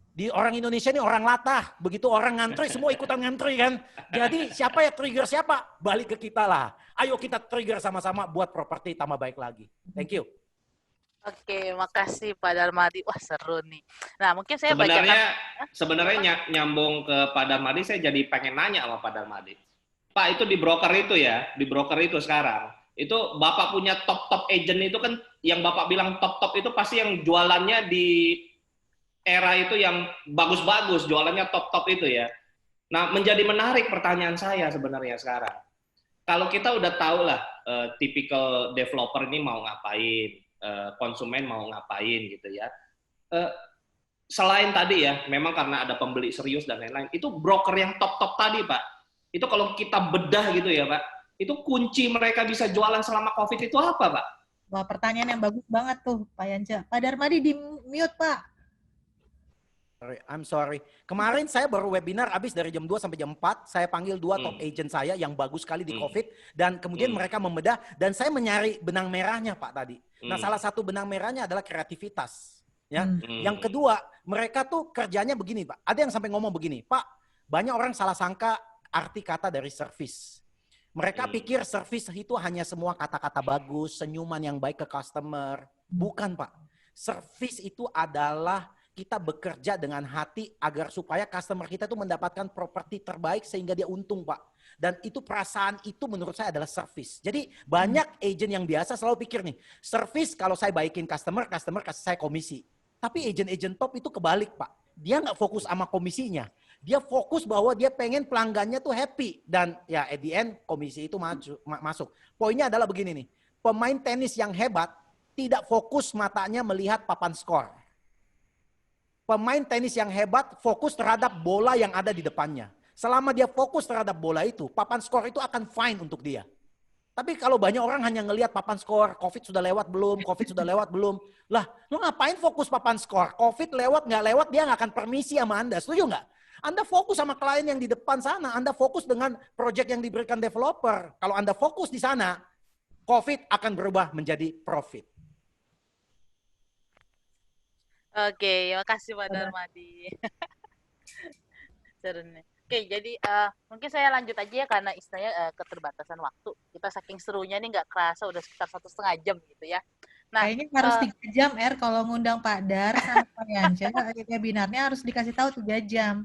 Di orang Indonesia ini orang latah, begitu orang ngantri semua ikutan ngantri kan. Jadi siapa ya trigger siapa? Balik ke kita lah. Ayo kita trigger sama-sama buat properti tambah baik lagi. Thank you. Oke, makasih Pak Darmadi. Wah, seru nih. Nah, mungkin saya sebenarnya nyambung ke Pak Darmadi, saya jadi pengen nanya sama Pak Darmadi. Pak, itu di broker itu ya, di broker itu sekarang, itu Bapak punya top agent itu kan, yang Bapak bilang top itu pasti yang jualannya di era itu yang bagus-bagus, jualannya top itu ya. Nah, menjadi menarik pertanyaan saya sebenarnya sekarang. Kalau kita udah tahu lah, tipikal developer ini mau ngapain, konsumen mau ngapain gitu ya. Selain tadi ya, memang karena ada pembeli serius dan lain-lain, itu broker yang top tadi Pak. Itu kalau kita bedah gitu ya Pak, itu kunci mereka bisa jualan selama COVID itu apa Pak? Wah, pertanyaan yang bagus banget tuh Pak Yance. Pak Darmadi di mute Pak. I'm sorry. Kemarin saya baru webinar habis dari jam 2 sampai jam 4. Saya panggil 2 top agent saya yang bagus sekali di COVID. Dan kemudian mereka membedah dan saya mencari benang merahnya Pak tadi. Nah salah satu benang merahnya adalah kreativitas. Ya. Yang kedua, mereka tuh kerjanya begini Pak. Ada yang sampai ngomong begini, Pak banyak orang salah sangka arti kata dari service. Mereka pikir service itu hanya semua kata-kata bagus, senyuman yang baik ke customer. Bukan, Pak. Service itu adalah kita bekerja dengan hati agar supaya customer kita itu mendapatkan properti terbaik sehingga dia untung, Pak. Dan itu perasaan itu menurut saya adalah service. Jadi banyak agent yang biasa selalu pikir nih, service kalau saya baikin customer kasih saya komisi. Tapi agent-agent top itu kebalik, Pak. Dia nggak fokus sama komisinya. Dia fokus bahwa dia pengen pelanggannya tuh happy. Dan ya at the end komisi itu masuk. Poinnya adalah begini nih. Pemain tenis yang hebat tidak fokus matanya melihat papan skor. Pemain tenis yang hebat fokus terhadap bola yang ada di depannya. Selama dia fokus terhadap bola itu, papan skor itu akan fine untuk dia. Tapi kalau banyak orang hanya ngelihat papan skor, COVID sudah lewat belum, COVID sudah lewat belum. Lah, lu ngapain fokus papan skor? COVID lewat nggak lewat, dia nggak akan permisi sama Anda. Setuju nggak? Anda fokus sama klien yang di depan sana. Anda fokus dengan proyek yang diberikan developer. Kalau Anda fokus di sana, COVID akan berubah menjadi profit. Oke, makasih Pak Darmadi. Seru nih. Oke, jadi mungkin saya lanjut aja ya karena istilahnya keterbatasan waktu. Kita saking serunya nih nggak kerasa udah sekitar 1,5 jam gitu ya. Nah, kayaknya harus 3 jam, kalau ngundang Pak Dar sama Pak Yance, webinarnya harus dikasih tahu 3 jam.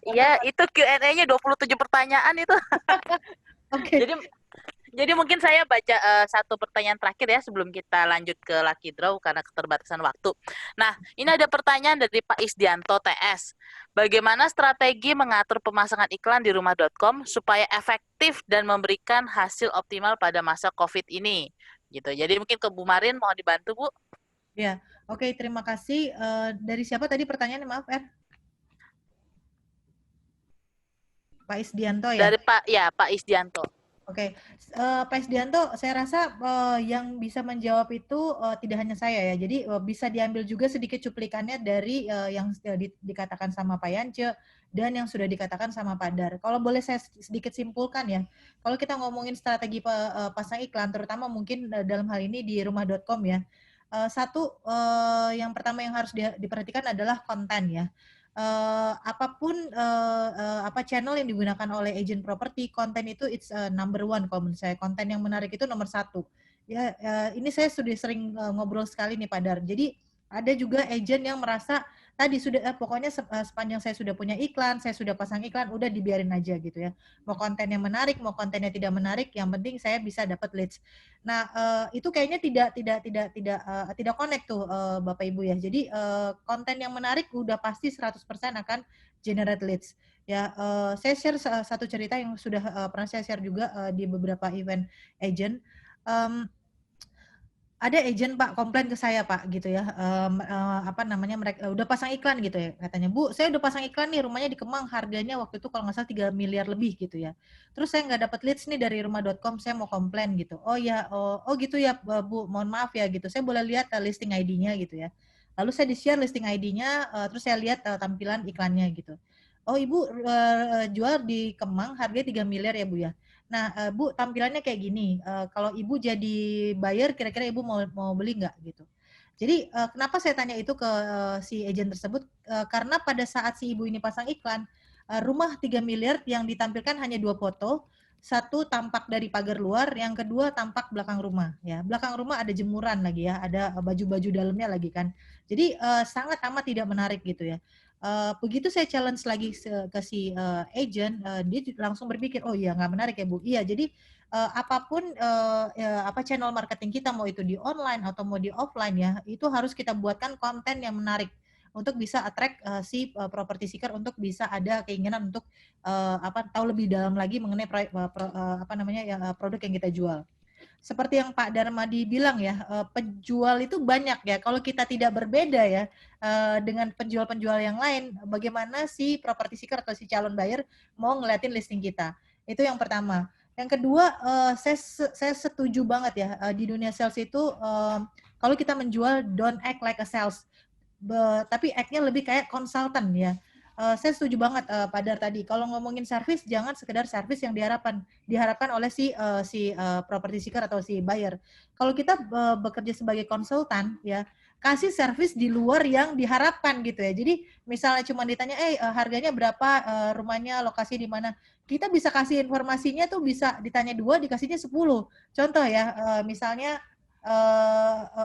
Iya, itu Q&A-nya 27 pertanyaan itu. Oke. Jadi mungkin saya baca satu pertanyaan terakhir ya sebelum kita lanjut ke Lucky Draw karena keterbatasan waktu. Nah, ini ada pertanyaan dari Pak Isdianto TS. Bagaimana strategi mengatur pemasangan iklan di rumah.com supaya efektif dan memberikan hasil optimal pada masa COVID ini? Gitu. Jadi mungkin ke Bu Marin mau dibantu, Bu? Ya, oke, terima kasih. Dari siapa tadi pertanyaannya, maaf, Pak Isdianto ya? Dari Pak Isdianto. Oke, Pak Isdianto, saya rasa yang bisa menjawab itu tidak hanya saya ya. Jadi bisa diambil juga sedikit cuplikannya dari yang dikatakan sama Pak Yance dan yang sudah dikatakan sama Pak Dar. Kalau boleh saya sedikit simpulkan ya, kalau kita ngomongin strategi pasang iklan, terutama mungkin dalam hal ini di rumah.com ya. Yang pertama yang harus diperhatikan adalah konten ya. Apapun channel yang digunakan oleh agent property, konten itu it's number one kalau menurut saya. Konten yang menarik itu nomor 1. Ya, ini saya sudah sering ngobrol sekali nih Pak Dar. Jadi ada juga agent yang merasa tadi sudah pokoknya sepanjang saya sudah punya iklan, saya sudah pasang iklan, udah dibiarin aja gitu ya. Mau konten yang menarik, mau kontennya tidak menarik, yang penting saya bisa dapat leads. Nah, itu kayaknya tidak connect tuh Bapak Ibu ya. Jadi konten yang menarik udah pasti 100% akan generate leads. Ya, saya share satu cerita yang sudah pernah saya share juga di beberapa event agent. Ada agent Pak komplain ke saya Pak gitu ya, mereka udah pasang iklan gitu ya, katanya, Bu saya udah pasang iklan nih rumahnya di Kemang, harganya waktu itu kalau nggak salah 3 miliar lebih gitu ya, terus saya nggak dapat leads nih dari rumah.com, saya mau komplain gitu. Oh ya, oh gitu ya Bu, mohon maaf ya gitu, saya boleh lihat listing ID-nya gitu ya. Lalu saya di-share listing ID-nya, terus saya lihat tampilan iklannya gitu. Oh Ibu jual di Kemang harganya 3 miliar ya Bu ya. Nah, Bu, tampilannya kayak gini. Kalau Ibu jadi buyer, kira-kira Ibu mau beli nggak gitu? Jadi kenapa saya tanya itu ke si agent tersebut? Karena pada saat si Ibu ini pasang iklan, rumah 3 miliar yang ditampilkan hanya 2 foto. Satu tampak dari pagar luar, yang kedua tampak belakang rumah. Ya, belakang rumah ada jemuran lagi ya, ada baju-baju dalamnya lagi kan. Jadi sangat amat tidak menarik gitu ya. Begitu saya challenge lagi ke si agent, dia langsung berpikir, oh iya nggak menarik ya Bu. Iya, jadi apapun channel marketing kita, mau itu di online atau mau di offline ya, itu harus kita buatkan konten yang menarik untuk bisa attract si property seeker untuk bisa ada keinginan untuk tahu lebih dalam lagi mengenai produk yang kita jual. Seperti yang Pak Darmadi bilang ya, penjual itu banyak ya. Kalau kita tidak berbeda ya dengan penjual-penjual yang lain, bagaimana si property seeker atau si calon buyer mau ngeliatin listing kita? Itu yang pertama. Yang kedua, saya setuju banget ya di dunia sales itu kalau kita menjual don't act like a sales, tapi act-nya lebih kayak konsultan ya. Saya setuju banget Pak Dar tadi. Kalau ngomongin service, jangan sekedar service yang diharapkan oleh si property seeker atau si buyer. Kalau kita bekerja sebagai konsultan, ya kasih service di luar yang diharapkan gitu ya. Jadi misalnya cuma ditanya, harganya berapa, rumahnya lokasi di mana, kita bisa kasih informasinya tuh bisa ditanya 2, dikasihnya 10. Contoh ya, misalnya,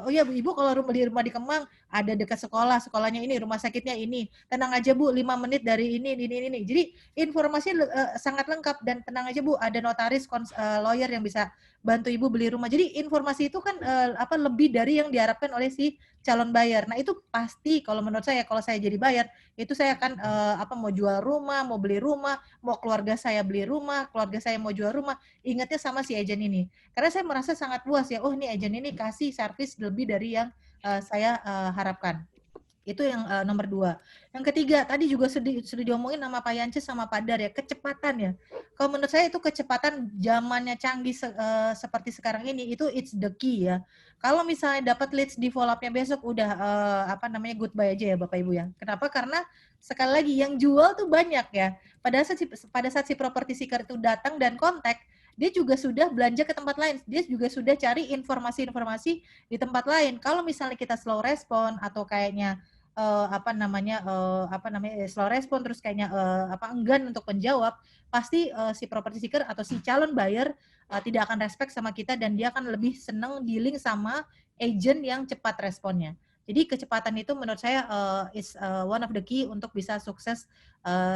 oh ya Ibu kalau beli rumah di Kemang, ada dekat sekolah, sekolahnya ini, rumah sakitnya ini. Tenang aja Bu, 5 menit dari ini. Jadi informasinya sangat lengkap dan tenang aja Bu, ada notaris, lawyer yang bisa bantu Ibu beli rumah. Jadi informasi itu kan lebih dari yang diharapkan oleh si calon buyer. Nah itu pasti kalau menurut saya, kalau saya jadi buyer, itu saya akan mau jual rumah, mau beli rumah, mau keluarga saya beli rumah, keluarga saya mau jual rumah, ingatnya sama si agent ini. Karena saya merasa sangat puas ya, oh ini agent ini kasih servis lebih dari yang saya harapkan. Itu yang nomor 2. Yang ketiga, tadi juga sudah diomongin sama Pak Yance sama Pak Dar ya, kecepatan ya. Kalau menurut saya itu kecepatan zamannya canggih seperti sekarang ini, itu it's the key ya. Kalau misalnya dapat leads di follow up-nya besok, udah goodbye aja ya Bapak Ibu ya. Kenapa? Karena sekali lagi yang jual tuh banyak ya. Pada saat si property seeker itu datang dan kontak, dia juga sudah belanja ke tempat lain. Dia juga sudah cari informasi-informasi di tempat lain. Kalau misalnya kita slow respon atau kayaknya slow respon terus kayaknya enggan untuk menjawab, pasti si property seeker atau si calon buyer tidak akan respect sama kita dan dia akan lebih senang dealing sama agent yang cepat responnya. Jadi kecepatan itu menurut saya is one of the key untuk bisa sukses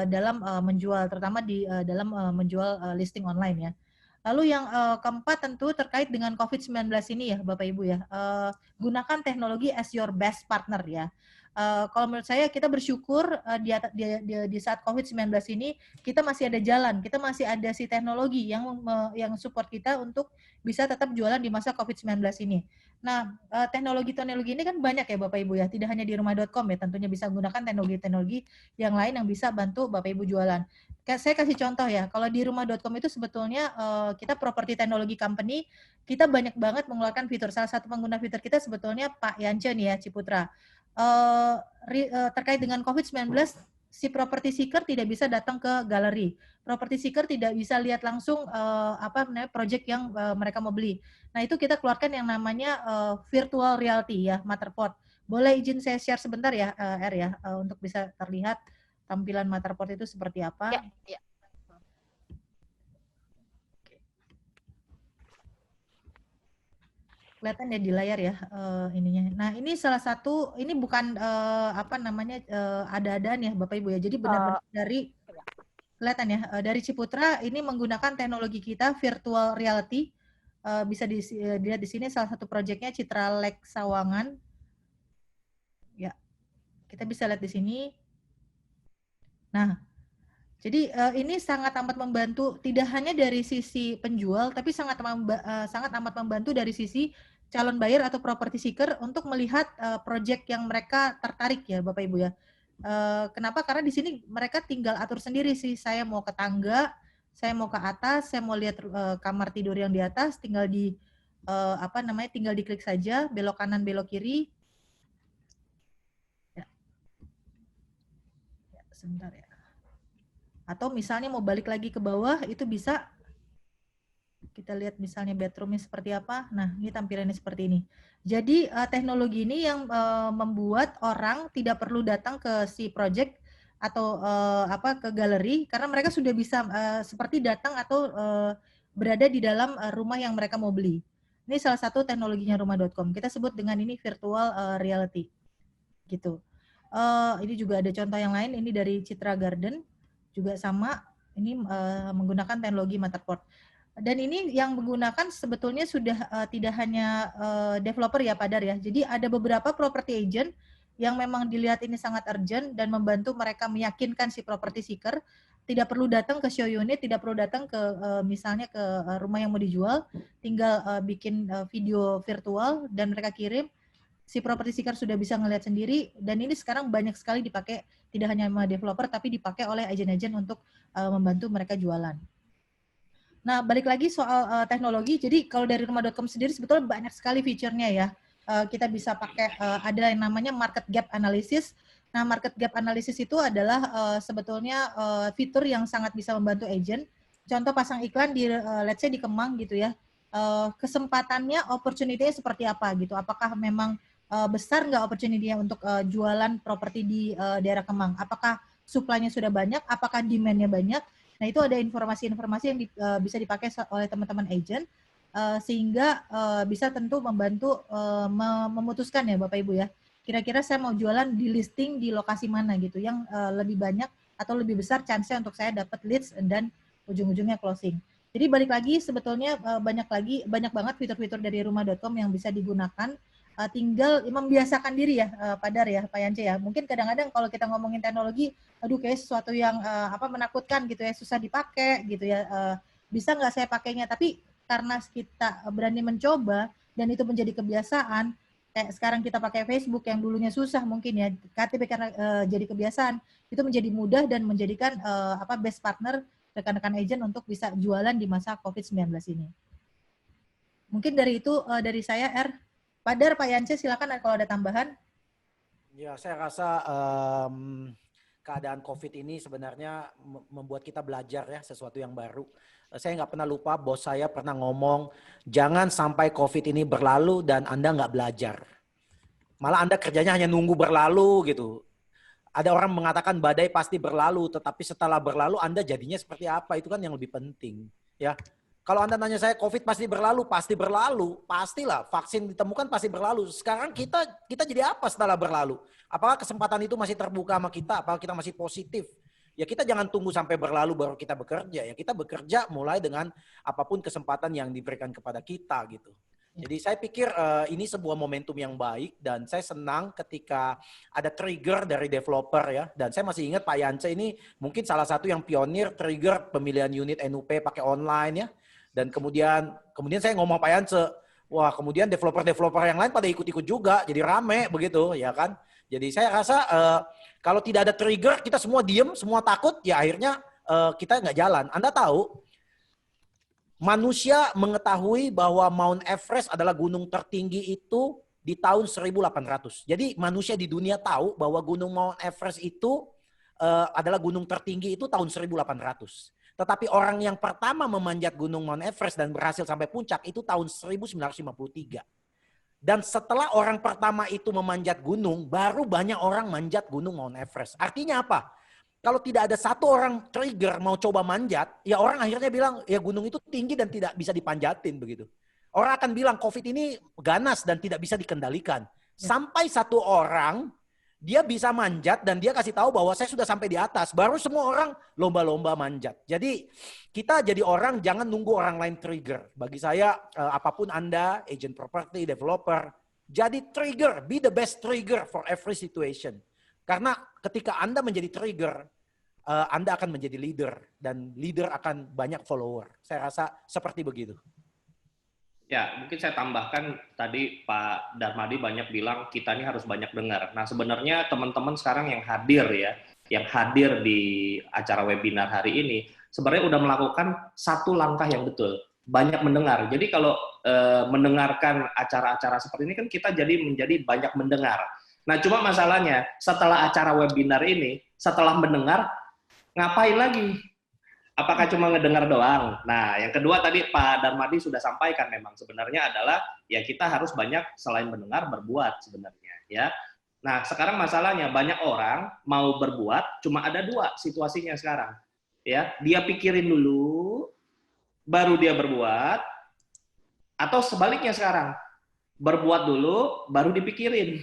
dalam menjual, terutama di dalam menjual listing online ya. Lalu yang keempat tentu terkait dengan COVID-19 ini ya Bapak Ibu ya, gunakan teknologi as your best partner ya. Kalau menurut saya kita bersyukur di saat COVID-19 ini kita masih ada jalan, kita masih ada si teknologi yang support kita untuk bisa tetap jualan di masa COVID-19 ini. Nah, teknologi ini kan banyak ya Bapak Ibu ya, tidak hanya di rumah.com ya, tentunya bisa menggunakan teknologi yang lain yang bisa bantu Bapak Ibu jualan. Saya kasih contoh ya, kalau di rumah.com itu sebetulnya kita property technology company, kita banyak banget mengeluarkan fitur. Salah satu pengguna fitur kita sebetulnya Pak Yance nih ya, Ciputra. Terkait dengan COVID-19, si property seeker tidak bisa datang ke galeri. Property seeker tidak bisa lihat langsung project yang mereka mau beli. Nah, itu kita keluarkan yang namanya virtual reality ya, Matterport. Boleh izin saya share sebentar ya, R ya, untuk bisa terlihat tampilan Matterport itu seperti apa. Ya. Kelihatan ya di layar ya ininya. Nah ini salah satu, ini bukan ada-adaan ya Bapak Ibu ya. Jadi benar-benar dari kelihatan ya dari Ciputra ini menggunakan teknologi kita virtual reality. Bisa dilihat di sini salah satu proyeknya Citra Lek Sawangan. Ya, kita bisa lihat di sini. Nah, jadi ini sangat amat membantu tidak hanya dari sisi penjual, tapi sangat amat membantu dari sisi calon buyer atau property seeker untuk melihat project yang mereka tertarik ya Bapak Ibu ya. Kenapa? Karena di sini mereka tinggal atur sendiri sih. Saya mau ke tangga, saya mau ke atas, saya mau lihat kamar tidur yang di atas, tinggal tinggal diklik saja, belok kanan, belok kiri. Ya, sebentar ya. Atau misalnya mau balik lagi ke bawah, itu bisa kita lihat misalnya bedroomnya seperti apa. Nah, ini tampilannya seperti ini. Jadi teknologi ini yang membuat orang tidak perlu datang ke si project atau ke galeri, karena mereka sudah bisa seperti datang atau berada di dalam rumah yang mereka mau beli. Ini salah satu teknologinya rumah.com. Kita sebut dengan ini virtual reality. Gitu. Ini juga ada contoh yang lain, ini dari Citra Garden. Juga sama, ini menggunakan teknologi Matterport. Dan ini yang menggunakan sebetulnya sudah tidak hanya developer ya Pak Dar ya. Jadi ada beberapa property agent yang memang dilihat ini sangat urgent dan membantu mereka meyakinkan si property seeker tidak perlu datang ke show unit, tidak perlu datang ke misalnya ke rumah yang mau dijual, tinggal bikin video virtual dan mereka kirim. Si property seeker sudah bisa ngelihat sendiri dan ini sekarang banyak sekali dipakai tidak hanya sama developer tapi dipakai oleh agen-agen untuk membantu mereka jualan. Nah, balik lagi soal teknologi. Jadi kalau dari rumah.com sendiri sebetulnya banyak sekali fiturnya ya. Kita bisa pakai ada yang namanya market gap analysis. Nah, market gap analysis itu adalah sebetulnya fitur yang sangat bisa membantu agent. Contoh pasang iklan di let's say di Kemang gitu ya. Kesempatannya, opportunity-nya seperti apa gitu. Apakah memang besar nggak opportunity-nya untuk jualan properti di daerah Kemang? Apakah supply-nya sudah banyak? Apakah demand-nya banyak? Nah, itu ada informasi-informasi yang bisa dipakai oleh teman-teman agent sehingga bisa tentu membantu memutuskan ya Bapak Ibu ya. Kira-kira saya mau jualan di listing di lokasi mana gitu yang lebih banyak atau lebih besar chance-nya untuk saya dapat leads dan ujung-ujungnya closing. Jadi balik lagi sebetulnya banyak banget fitur-fitur dari rumah.com yang bisa digunakan. Tinggal membiasakan diri ya Pak Dar ya, Pak Yance ya. Mungkin kadang-kadang kalau kita ngomongin teknologi, aduh kayak sesuatu yang menakutkan gitu ya, susah dipakai gitu ya. Bisa nggak saya pakainya? Tapi karena kita berani mencoba dan itu menjadi kebiasaan, kayak sekarang kita pakai Facebook yang dulunya susah mungkin ya, KTP karena jadi kebiasaan, itu menjadi mudah dan menjadikan best partner rekan-rekan agent untuk bisa jualan di masa COVID-19 ini. Mungkin dari itu dari saya Pak Dar, Pak Yance silakan kalau ada tambahan. Ya, saya rasa keadaan COVID ini sebenarnya membuat kita belajar ya sesuatu yang baru. Saya nggak pernah lupa bos saya pernah ngomong, jangan sampai COVID ini berlalu dan Anda nggak belajar. Malah Anda kerjanya hanya nunggu berlalu gitu. Ada orang mengatakan badai pasti berlalu, tetapi setelah berlalu Anda jadinya seperti apa, itu kan yang lebih penting. Ya, kalau Anda nanya saya COVID pasti berlalu, pastilah vaksin ditemukan pasti berlalu. Sekarang kita jadi apa setelah berlalu? Apakah kesempatan itu masih terbuka sama kita? Apakah kita masih positif? Ya kita jangan tunggu sampai berlalu baru kita bekerja. Ya kita bekerja mulai dengan apapun kesempatan yang diberikan kepada kita gitu. Jadi saya pikir ini sebuah momentum yang baik dan saya senang ketika ada trigger dari developer ya. Dan saya masih ingat Pak Yance ini mungkin salah satu yang pionir trigger pemilihan unit NUP pakai online ya. Dan kemudian saya ngomong Pak Yance, wah kemudian developer yang lain pada ikut-ikut juga, jadi rame begitu ya kan. Jadi saya rasa kalau tidak ada trigger, kita semua diem, semua takut, ya akhirnya kita nggak jalan. Anda tahu, manusia mengetahui bahwa Mount Everest adalah gunung tertinggi itu di tahun 1800. Jadi manusia di dunia tahu bahwa gunung Mount Everest itu adalah gunung tertinggi itu tahun 1800. Tetapi orang yang pertama memanjat gunung Mount Everest dan berhasil sampai puncak itu tahun 1953. Dan setelah orang pertama itu memanjat gunung, baru banyak orang manjat gunung Mount Everest. Artinya apa? Kalau tidak ada satu orang trigger mau coba manjat, ya orang akhirnya bilang, ya gunung itu tinggi dan tidak bisa dipanjatin begitu. Orang akan bilang COVID ini ganas dan tidak bisa dikendalikan. Sampai satu orang, dia bisa manjat dan dia kasih tahu bahwa saya sudah sampai di atas. Baru semua orang lomba-lomba manjat. Jadi kita jadi orang jangan nunggu orang lain trigger. Bagi saya apapun Anda, agent property, developer, jadi trigger, be the best trigger for every situation. Karena ketika Anda menjadi trigger, Anda akan menjadi leader dan leader akan banyak follower. Saya rasa seperti begitu. Ya, mungkin saya tambahkan tadi Pak Darmadi banyak bilang kita ini harus banyak dengar. Nah, sebenarnya teman-teman sekarang yang hadir di acara webinar hari ini, sebenarnya udah melakukan satu langkah yang betul, banyak mendengar. Jadi kalau mendengarkan acara-acara seperti ini kan kita jadi menjadi banyak mendengar. Nah, cuma masalahnya setelah acara webinar ini, setelah mendengar, ngapain lagi? Apakah cuma ngedengar doang? Nah, yang kedua tadi Pak Darmadi sudah sampaikan memang sebenarnya adalah ya kita harus banyak selain mendengar berbuat sebenarnya ya. Nah, sekarang masalahnya banyak orang mau berbuat cuma ada dua situasinya sekarang. Ya, dia pikirin dulu baru dia berbuat atau sebaliknya sekarang. Berbuat dulu baru dipikirin.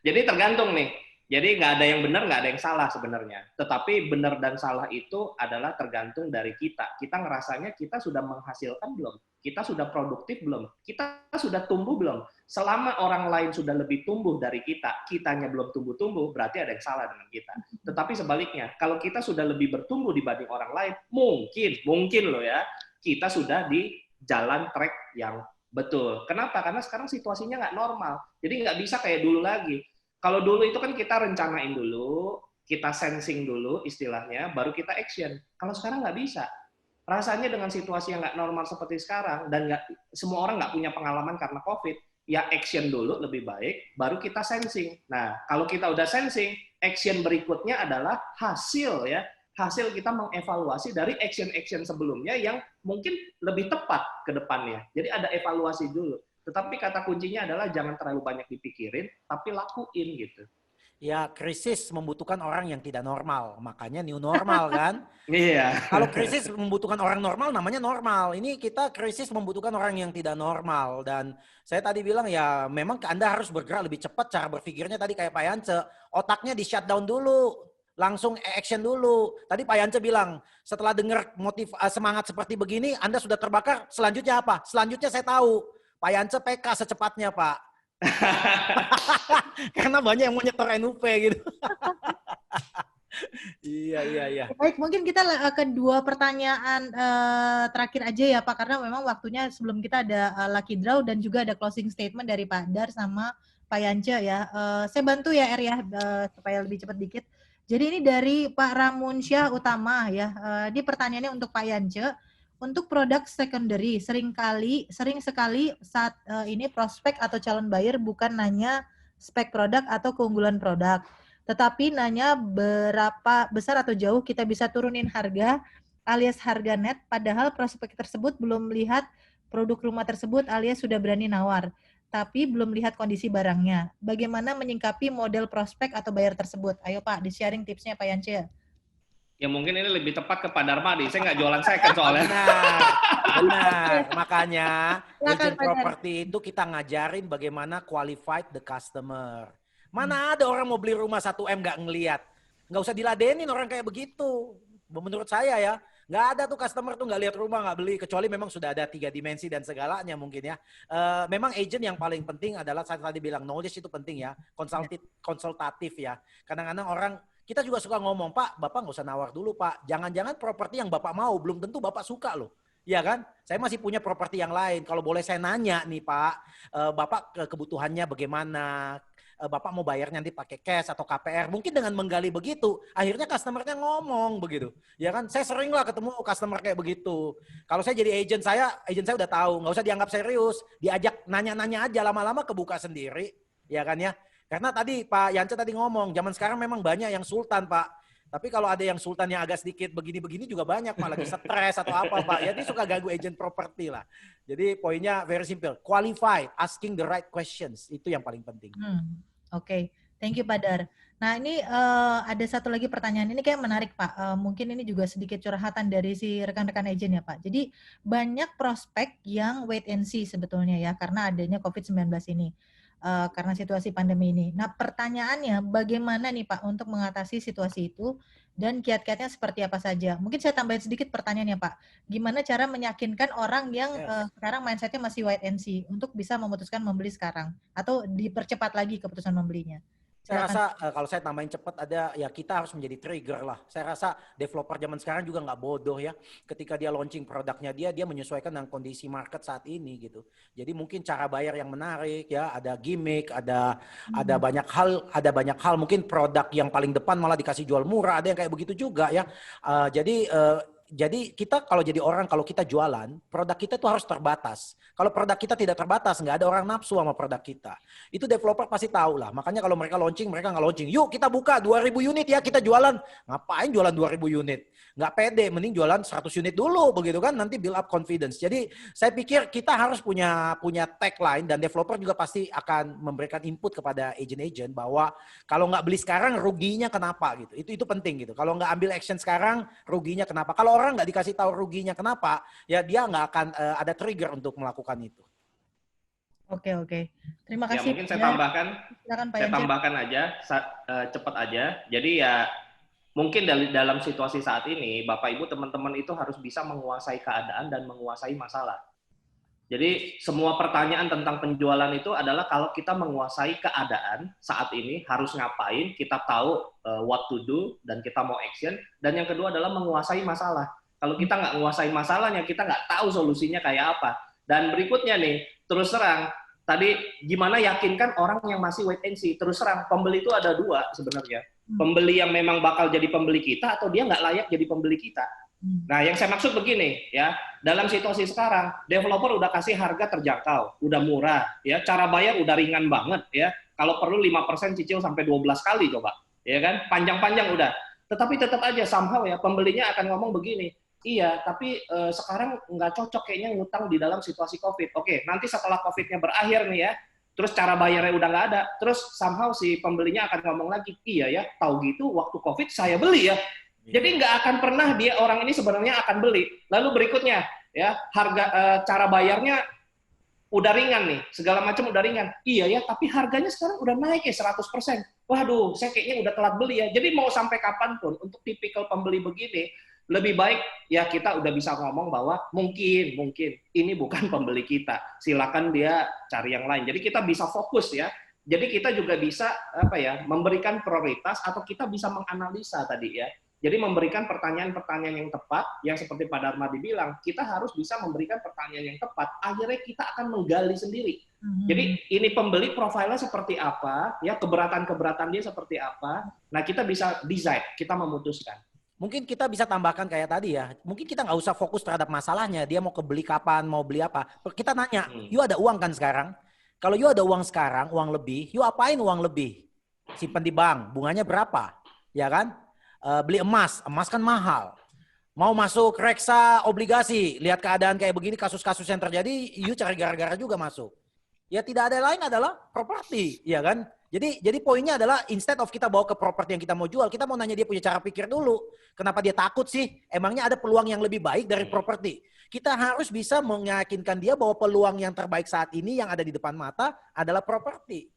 Jadi tergantung nih. Jadi nggak ada yang benar, nggak ada yang salah sebenarnya. Tetapi benar dan salah itu adalah tergantung dari kita. Kita ngerasanya kita sudah menghasilkan belum? Kita sudah produktif belum? Kita sudah tumbuh belum? Selama orang lain sudah lebih tumbuh dari kita, kitanya belum tumbuh-tumbuh, berarti ada yang salah dengan kita. Tetapi sebaliknya, kalau kita sudah lebih bertumbuh dibanding orang lain, mungkin loh ya, kita sudah di jalan track yang betul. Kenapa? Karena sekarang situasinya nggak normal. Jadi nggak bisa kayak dulu lagi. Kalau dulu itu kan kita rencanain dulu, kita sensing dulu istilahnya, baru kita action. Kalau sekarang nggak bisa. Rasanya dengan situasi yang nggak normal seperti sekarang, dan semua orang nggak punya pengalaman karena COVID, ya action dulu lebih baik, baru kita sensing. Nah, kalau kita udah sensing, action berikutnya adalah hasil ya. Hasil kita mengevaluasi dari action-action sebelumnya yang mungkin lebih tepat ke depannya. Jadi ada evaluasi dulu. Tetapi kata kuncinya adalah jangan terlalu banyak dipikirin, tapi lakuin gitu. Ya, krisis membutuhkan orang yang tidak normal, makanya new normal kan. Iya. Kalau krisis membutuhkan orang normal, namanya normal. Ini kita krisis membutuhkan orang yang tidak normal. Dan saya tadi bilang ya memang Anda harus bergerak lebih cepat, cara berpikirnya tadi kayak Pak Yance. Otaknya di shutdown dulu, langsung action dulu. Tadi Pak Yance bilang, setelah dengar semangat seperti begini, Anda sudah terbakar, selanjutnya apa? Selanjutnya saya tahu, Pak Yance PK secepatnya Pak. Karena banyak yang mau nyetor NUP gitu. Iya. Baik, mungkin kita ke dua pertanyaan terakhir aja ya Pak, karena memang waktunya sebelum kita ada lucky draw dan juga ada closing statement dari Pak Dar sama Pak Yance ya. Saya bantu ya Er ya, supaya lebih cepat dikit. Jadi ini dari Pak Ramunsyah Utama ya. Di pertanyaannya untuk Pak Yance. Untuk produk secondary, sering sekali saat ini prospek atau calon buyer bukan nanya spek produk atau keunggulan produk, tetapi nanya berapa besar atau jauh kita bisa turunin harga alias harga net, padahal prospek tersebut belum melihat produk rumah tersebut alias sudah berani nawar, tapi belum lihat kondisi barangnya. Bagaimana menyingkapi model prospek atau buyer tersebut? Ayo Pak, di-sharing tipsnya Pak Yance. Ya mungkin ini lebih tepat ke Pak Darmadi. Saya nggak jualan second soalnya. Benar. Makanya agent Silakan, Pak Dar. property itu kita ngajarin bagaimana qualified the customer. Mana ada orang mau beli rumah 1M nggak ngelihat. Nggak usah diladenin orang kayak begitu. Menurut saya ya. Nggak ada tuh customer tuh nggak lihat rumah, nggak beli. Kecuali memang sudah ada 3 dimensi dan segalanya mungkin ya. Memang agent yang paling penting adalah saya tadi bilang knowledge itu penting ya. Konsultatif ya. Kadang-kadang orang, kita juga suka ngomong, Pak, Bapak nggak usah nawar dulu, Pak. Jangan-jangan properti yang Bapak mau, belum tentu Bapak suka loh. Iya kan? Saya masih punya properti yang lain. Kalau boleh saya nanya nih, Pak, Bapak kebutuhannya bagaimana? Bapak mau bayar nanti pakai cash atau KPR. Mungkin dengan menggali begitu, akhirnya customer-nya ngomong begitu. Ya kan? Saya sering lah ketemu customer kayak begitu. Kalau saya jadi agent saya udah tahu. Nggak usah dianggap serius. Diajak nanya-nanya aja, lama-lama kebuka sendiri. Ya kan ya? Karena tadi Pak Yance tadi ngomong, zaman sekarang memang banyak yang sultan Pak. Tapi kalau ada yang sultan yang agak sedikit begini-begini juga banyak Pak. Lagi stres atau apa Pak. Ya dia suka ganggu agent properti lah. Jadi poinnya very simple. Qualified, asking the right questions. Itu yang paling penting. Oke. Thank you Pak Dar. Nah ini ada satu lagi pertanyaan. Ini kayak menarik Pak. Mungkin ini juga sedikit curhatan dari si rekan-rekan agent ya Pak. Jadi banyak prospek yang wait and see sebetulnya ya. Karena adanya COVID-19 ini. Karena situasi pandemi ini. Nah pertanyaannya bagaimana nih Pak untuk mengatasi situasi itu dan kiat-kiatnya seperti apa saja? Mungkin saya tambahin sedikit pertanyaannya Pak. Gimana cara meyakinkan orang yang sekarang mindsetnya masih wait and see untuk bisa memutuskan membeli sekarang atau dipercepat lagi keputusan membelinya? Saya rasa kalau saya tambahin cepat ada ya kita harus menjadi trigger lah. Saya rasa developer zaman sekarang juga nggak bodoh ya. Ketika dia launching produknya dia menyesuaikan dengan kondisi market saat ini gitu. Jadi mungkin cara bayar yang menarik ya, ada gimmick, ada banyak hal. Mungkin produk yang paling depan malah dikasih jual murah, ada yang kayak begitu juga ya. Jadi kita kalau jadi orang, kalau kita jualan, produk kita tuh harus terbatas. Kalau produk kita tidak terbatas, nggak ada orang nafsu sama produk kita. Itu developer pasti tahu lah. Makanya kalau mereka launching, mereka nggak launching. Yuk kita buka 2.000 unit ya, kita jualan. Ngapain jualan 2.000 unit? Nggak pede, mending jualan 100 unit dulu. Begitu kan, nanti build up confidence. Jadi saya pikir kita harus punya tagline dan developer juga pasti akan memberikan input kepada agent-agent bahwa kalau nggak beli sekarang, ruginya kenapa gitu. Itu penting gitu. Kalau nggak ambil action sekarang, ruginya kenapa? Kalau orang nggak dikasih tahu ruginya kenapa, ya dia nggak akan ada trigger untuk melakukan itu. Oke. Terima Ya kasih. mungkin saya tambahkan, silakan, Pak saya Yance. tambahkan aja cepat aja. Jadi ya mungkin dalam situasi saat ini, Bapak Ibu teman-teman itu harus bisa menguasai keadaan dan menguasai masalah. Jadi semua pertanyaan tentang penjualan itu adalah kalau kita menguasai keadaan saat ini harus ngapain, kita tahu what to do dan kita mau action. Dan yang kedua adalah menguasai masalah. Kalau kita nggak menguasai masalahnya, kita nggak tahu solusinya kayak apa. Dan berikutnya nih, terus terang, tadi gimana yakinkan orang yang masih wait and see. Terus terang, pembeli itu ada dua sebenarnya. Pembeli yang memang bakal jadi pembeli kita atau dia nggak layak jadi pembeli kita. Nah, yang saya maksud begini ya, dalam situasi sekarang, developer udah kasih harga terjangkau, udah murah, ya, cara bayar udah ringan banget, ya. Kalau perlu 5% cicil sampai 12 kali coba, ya kan, panjang-panjang udah. Tetapi tetap aja somehow ya pembelinya akan ngomong begini, iya, tapi sekarang nggak cocok kayaknya ngutang di dalam situasi COVID. Oke, nanti setelah COVID-nya berakhir nih ya, terus cara bayarnya udah nggak ada, terus somehow si pembelinya akan ngomong lagi, iya ya, tahu gitu waktu COVID saya beli ya. Jadi nggak akan pernah dia orang ini sebenarnya akan beli. Lalu berikutnya ya harga cara bayarnya udah ringan nih, segala macam udah ringan. Iya ya, tapi harganya sekarang udah naik ya 100%. Waduh, saya kayaknya udah telat beli ya. Jadi mau sampai kapanpun untuk tipikal pembeli begini, lebih baik ya kita udah bisa ngomong bahwa mungkin ini bukan pembeli kita. Silakan dia cari yang lain. Jadi kita bisa fokus ya. Jadi kita juga bisa memberikan prioritas atau kita bisa menganalisa tadi ya. Jadi memberikan pertanyaan-pertanyaan yang tepat, yang seperti Pak Darmadi bilang, kita harus bisa memberikan pertanyaan yang tepat. Akhirnya kita akan menggali sendiri. Jadi ini pembeli profilnya seperti apa, ya keberatan-keberatan dia seperti apa. Nah kita bisa decide, kita memutuskan. Mungkin kita bisa tambahkan kayak tadi ya. Mungkin kita nggak usah fokus terhadap masalahnya. Dia mau kebeli kapan, mau beli apa. Kita nanya, you ada uang kan sekarang? Kalau you ada uang sekarang, uang lebih, you apain uang lebih? Simpan di bank, bunganya berapa? Ya kan? Beli emas kan mahal. Mau masuk reksa obligasi, lihat keadaan kayak begini, kasus-kasus yang terjadi, you cari gara-gara juga masuk. Ya tidak ada lain adalah properti, ya kan? Jadi poinnya adalah instead of kita bawa ke properti yang kita mau jual, kita mau nanya dia punya cara pikir dulu. Kenapa dia takut sih? Emangnya ada peluang yang lebih baik dari properti? Kita harus bisa meyakinkan dia bahwa peluang yang terbaik saat ini yang ada di depan mata adalah properti.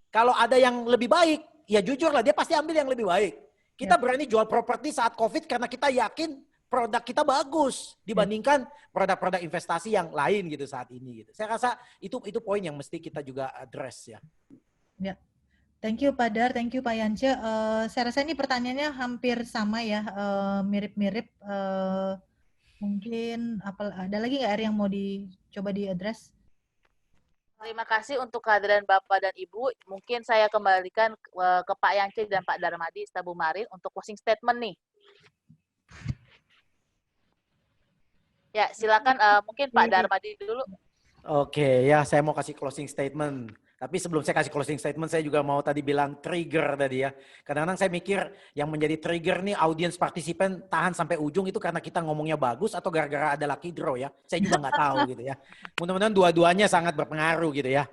Kalau ada yang lebih baik, ya jujurlah dia pasti ambil yang lebih baik. Kita berani jual properti saat COVID karena kita yakin produk kita bagus dibandingkan produk-produk investasi yang lain gitu saat ini gitu. Saya rasa itu poin yang mesti kita juga address ya. Ya. Thank you Pak Dar, thank you Pak Yance. Saya rasa ini pertanyaannya hampir sama ya, mirip-mirip. Mungkin ada lagi nggak yang mau dicoba diadres? Terima kasih untuk kehadiran Bapak dan Ibu. Mungkin saya kembalikan ke Pak Yance dan Pak Darmadi serta Bu Marin untuk closing statement nih. Ya, silakan mungkin Pak Darmadi dulu. Oke, ya saya mau kasih closing statement. Tapi sebelum saya kasih closing statement, saya juga mau tadi bilang trigger tadi ya. Kadang-kadang saya mikir yang menjadi trigger nih audience partisipan tahan sampai ujung itu karena kita ngomongnya bagus atau gara-gara ada lucky draw ya. Saya juga nggak tahu gitu ya. Mudah-mudahan dua-duanya sangat berpengaruh gitu ya.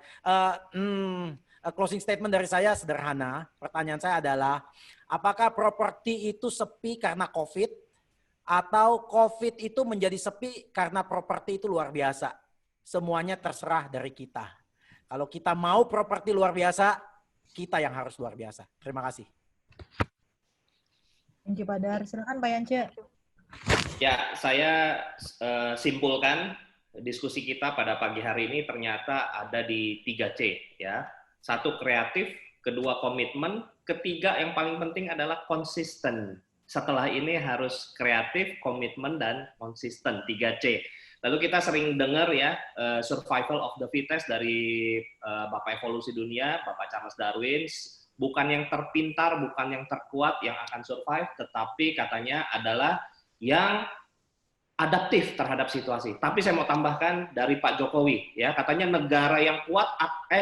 Closing statement dari saya sederhana. Pertanyaan saya adalah, apakah properti itu sepi karena COVID atau COVID itu menjadi sepi karena properti itu luar biasa? Semuanya terserah dari kita. Kalau kita mau properti luar biasa, kita yang harus luar biasa. Terima kasih. Thank you Pak Dar. Silakan Pak Yance. Ya, saya simpulkan diskusi kita pada pagi hari ini ternyata ada di 3C ya. 1 kreatif, 2 komitmen, 3 yang paling penting adalah konsisten. Setelah ini harus kreatif, komitmen, dan konsisten, 3C. Lalu kita sering dengar ya, survival of the fittest dari Bapak Evolusi Dunia, Bapak Charles Darwin, bukan yang terpintar, bukan yang terkuat yang akan survive, tetapi katanya adalah yang adaptif terhadap situasi. Tapi saya mau tambahkan dari Pak Jokowi, ya katanya negara yang kuat,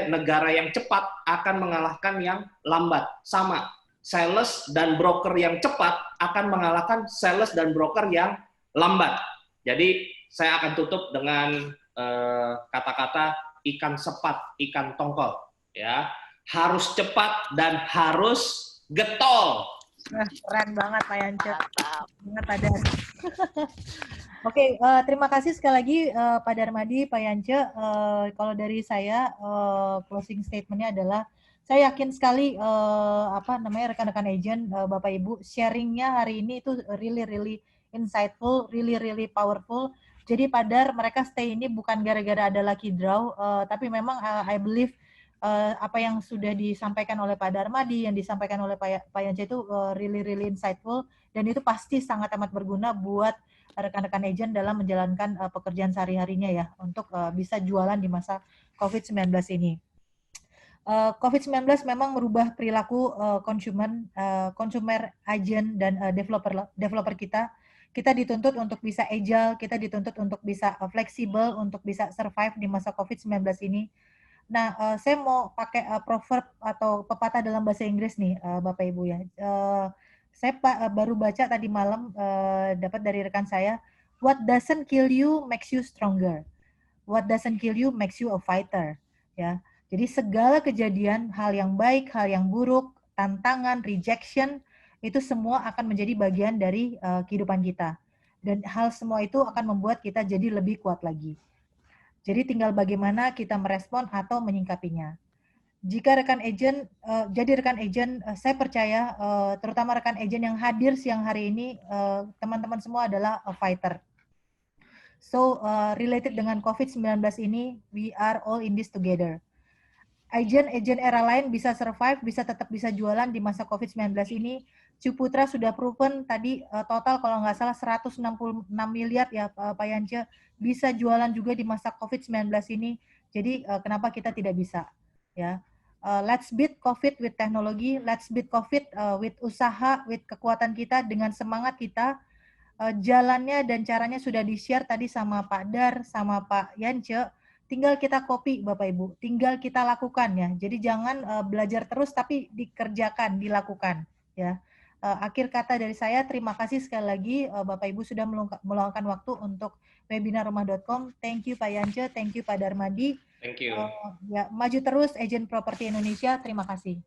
negara yang cepat akan mengalahkan yang lambat. Sama, sales dan broker yang cepat akan mengalahkan sales dan broker yang lambat. Jadi saya akan tutup dengan kata-kata ikan sepat, ikan tongkol, ya harus cepat dan harus getol. Keren banget Pak Yance. Banget Pak Dar. Oke, terima kasih sekali lagi Pak Darmadi, Pak Yance. Kalau dari saya closing statement-nya adalah saya yakin sekali rekan-rekan agent, Bapak Ibu, sharing-nya hari ini itu really insightful, really powerful. Jadi Pak Dar, mereka stay ini bukan gara-gara ada lucky draw, tapi memang I believe apa yang sudah disampaikan oleh Pak Darmadi, yang disampaikan oleh Pak Yance itu really insightful, dan itu pasti sangat amat berguna buat rekan-rekan agent dalam menjalankan pekerjaan sehari-harinya ya, untuk bisa jualan di masa COVID-19 ini. COVID-19 memang merubah perilaku consumer agent dan developer kita. Kita dituntut untuk bisa agile, kita dituntut untuk bisa fleksibel, untuk bisa survive di masa COVID-19 ini. Nah, saya mau pakai proverb atau pepatah dalam bahasa Inggris nih, Bapak Ibu ya. Saya baru baca tadi malam, dapat dari rekan saya, what doesn't kill you makes you stronger. What doesn't kill you makes you a fighter. Ya. Jadi segala kejadian, hal yang baik, hal yang buruk, tantangan, rejection, itu semua akan menjadi bagian dari kehidupan kita. Dan hal semua itu akan membuat kita jadi lebih kuat lagi. Jadi tinggal bagaimana kita merespon atau menyingkapinya. Jika rekan agent, jadi rekan agent, saya percaya terutama rekan agent yang hadir siang hari ini, teman-teman semua adalah fighter. So, related dengan COVID-19 ini, we are all in this together. Agent era lain bisa survive, tetap bisa jualan di masa COVID-19 ini. Ciputra sudah proven tadi total kalau nggak salah 166 miliar ya Pak Yance, bisa jualan juga di masa COVID-19 ini. Jadi kenapa kita tidak bisa? Ya, let's beat COVID with teknologi, let's beat COVID with usaha, with kekuatan kita, dengan semangat kita. Jalannya dan caranya sudah di-share tadi sama Pak Dar, sama Pak Yance. Tinggal kita copy Bapak Ibu, tinggal kita lakukan ya. Jadi jangan belajar terus tapi dikerjakan, dilakukan ya. Akhir kata dari saya, terima kasih sekali lagi Bapak Ibu sudah meluangkan waktu untuk webinar rumah.com. Thank you Pak Yance, thank you Pak Darmadi. Thank you. Ya, maju terus Agent Property Indonesia. Terima kasih.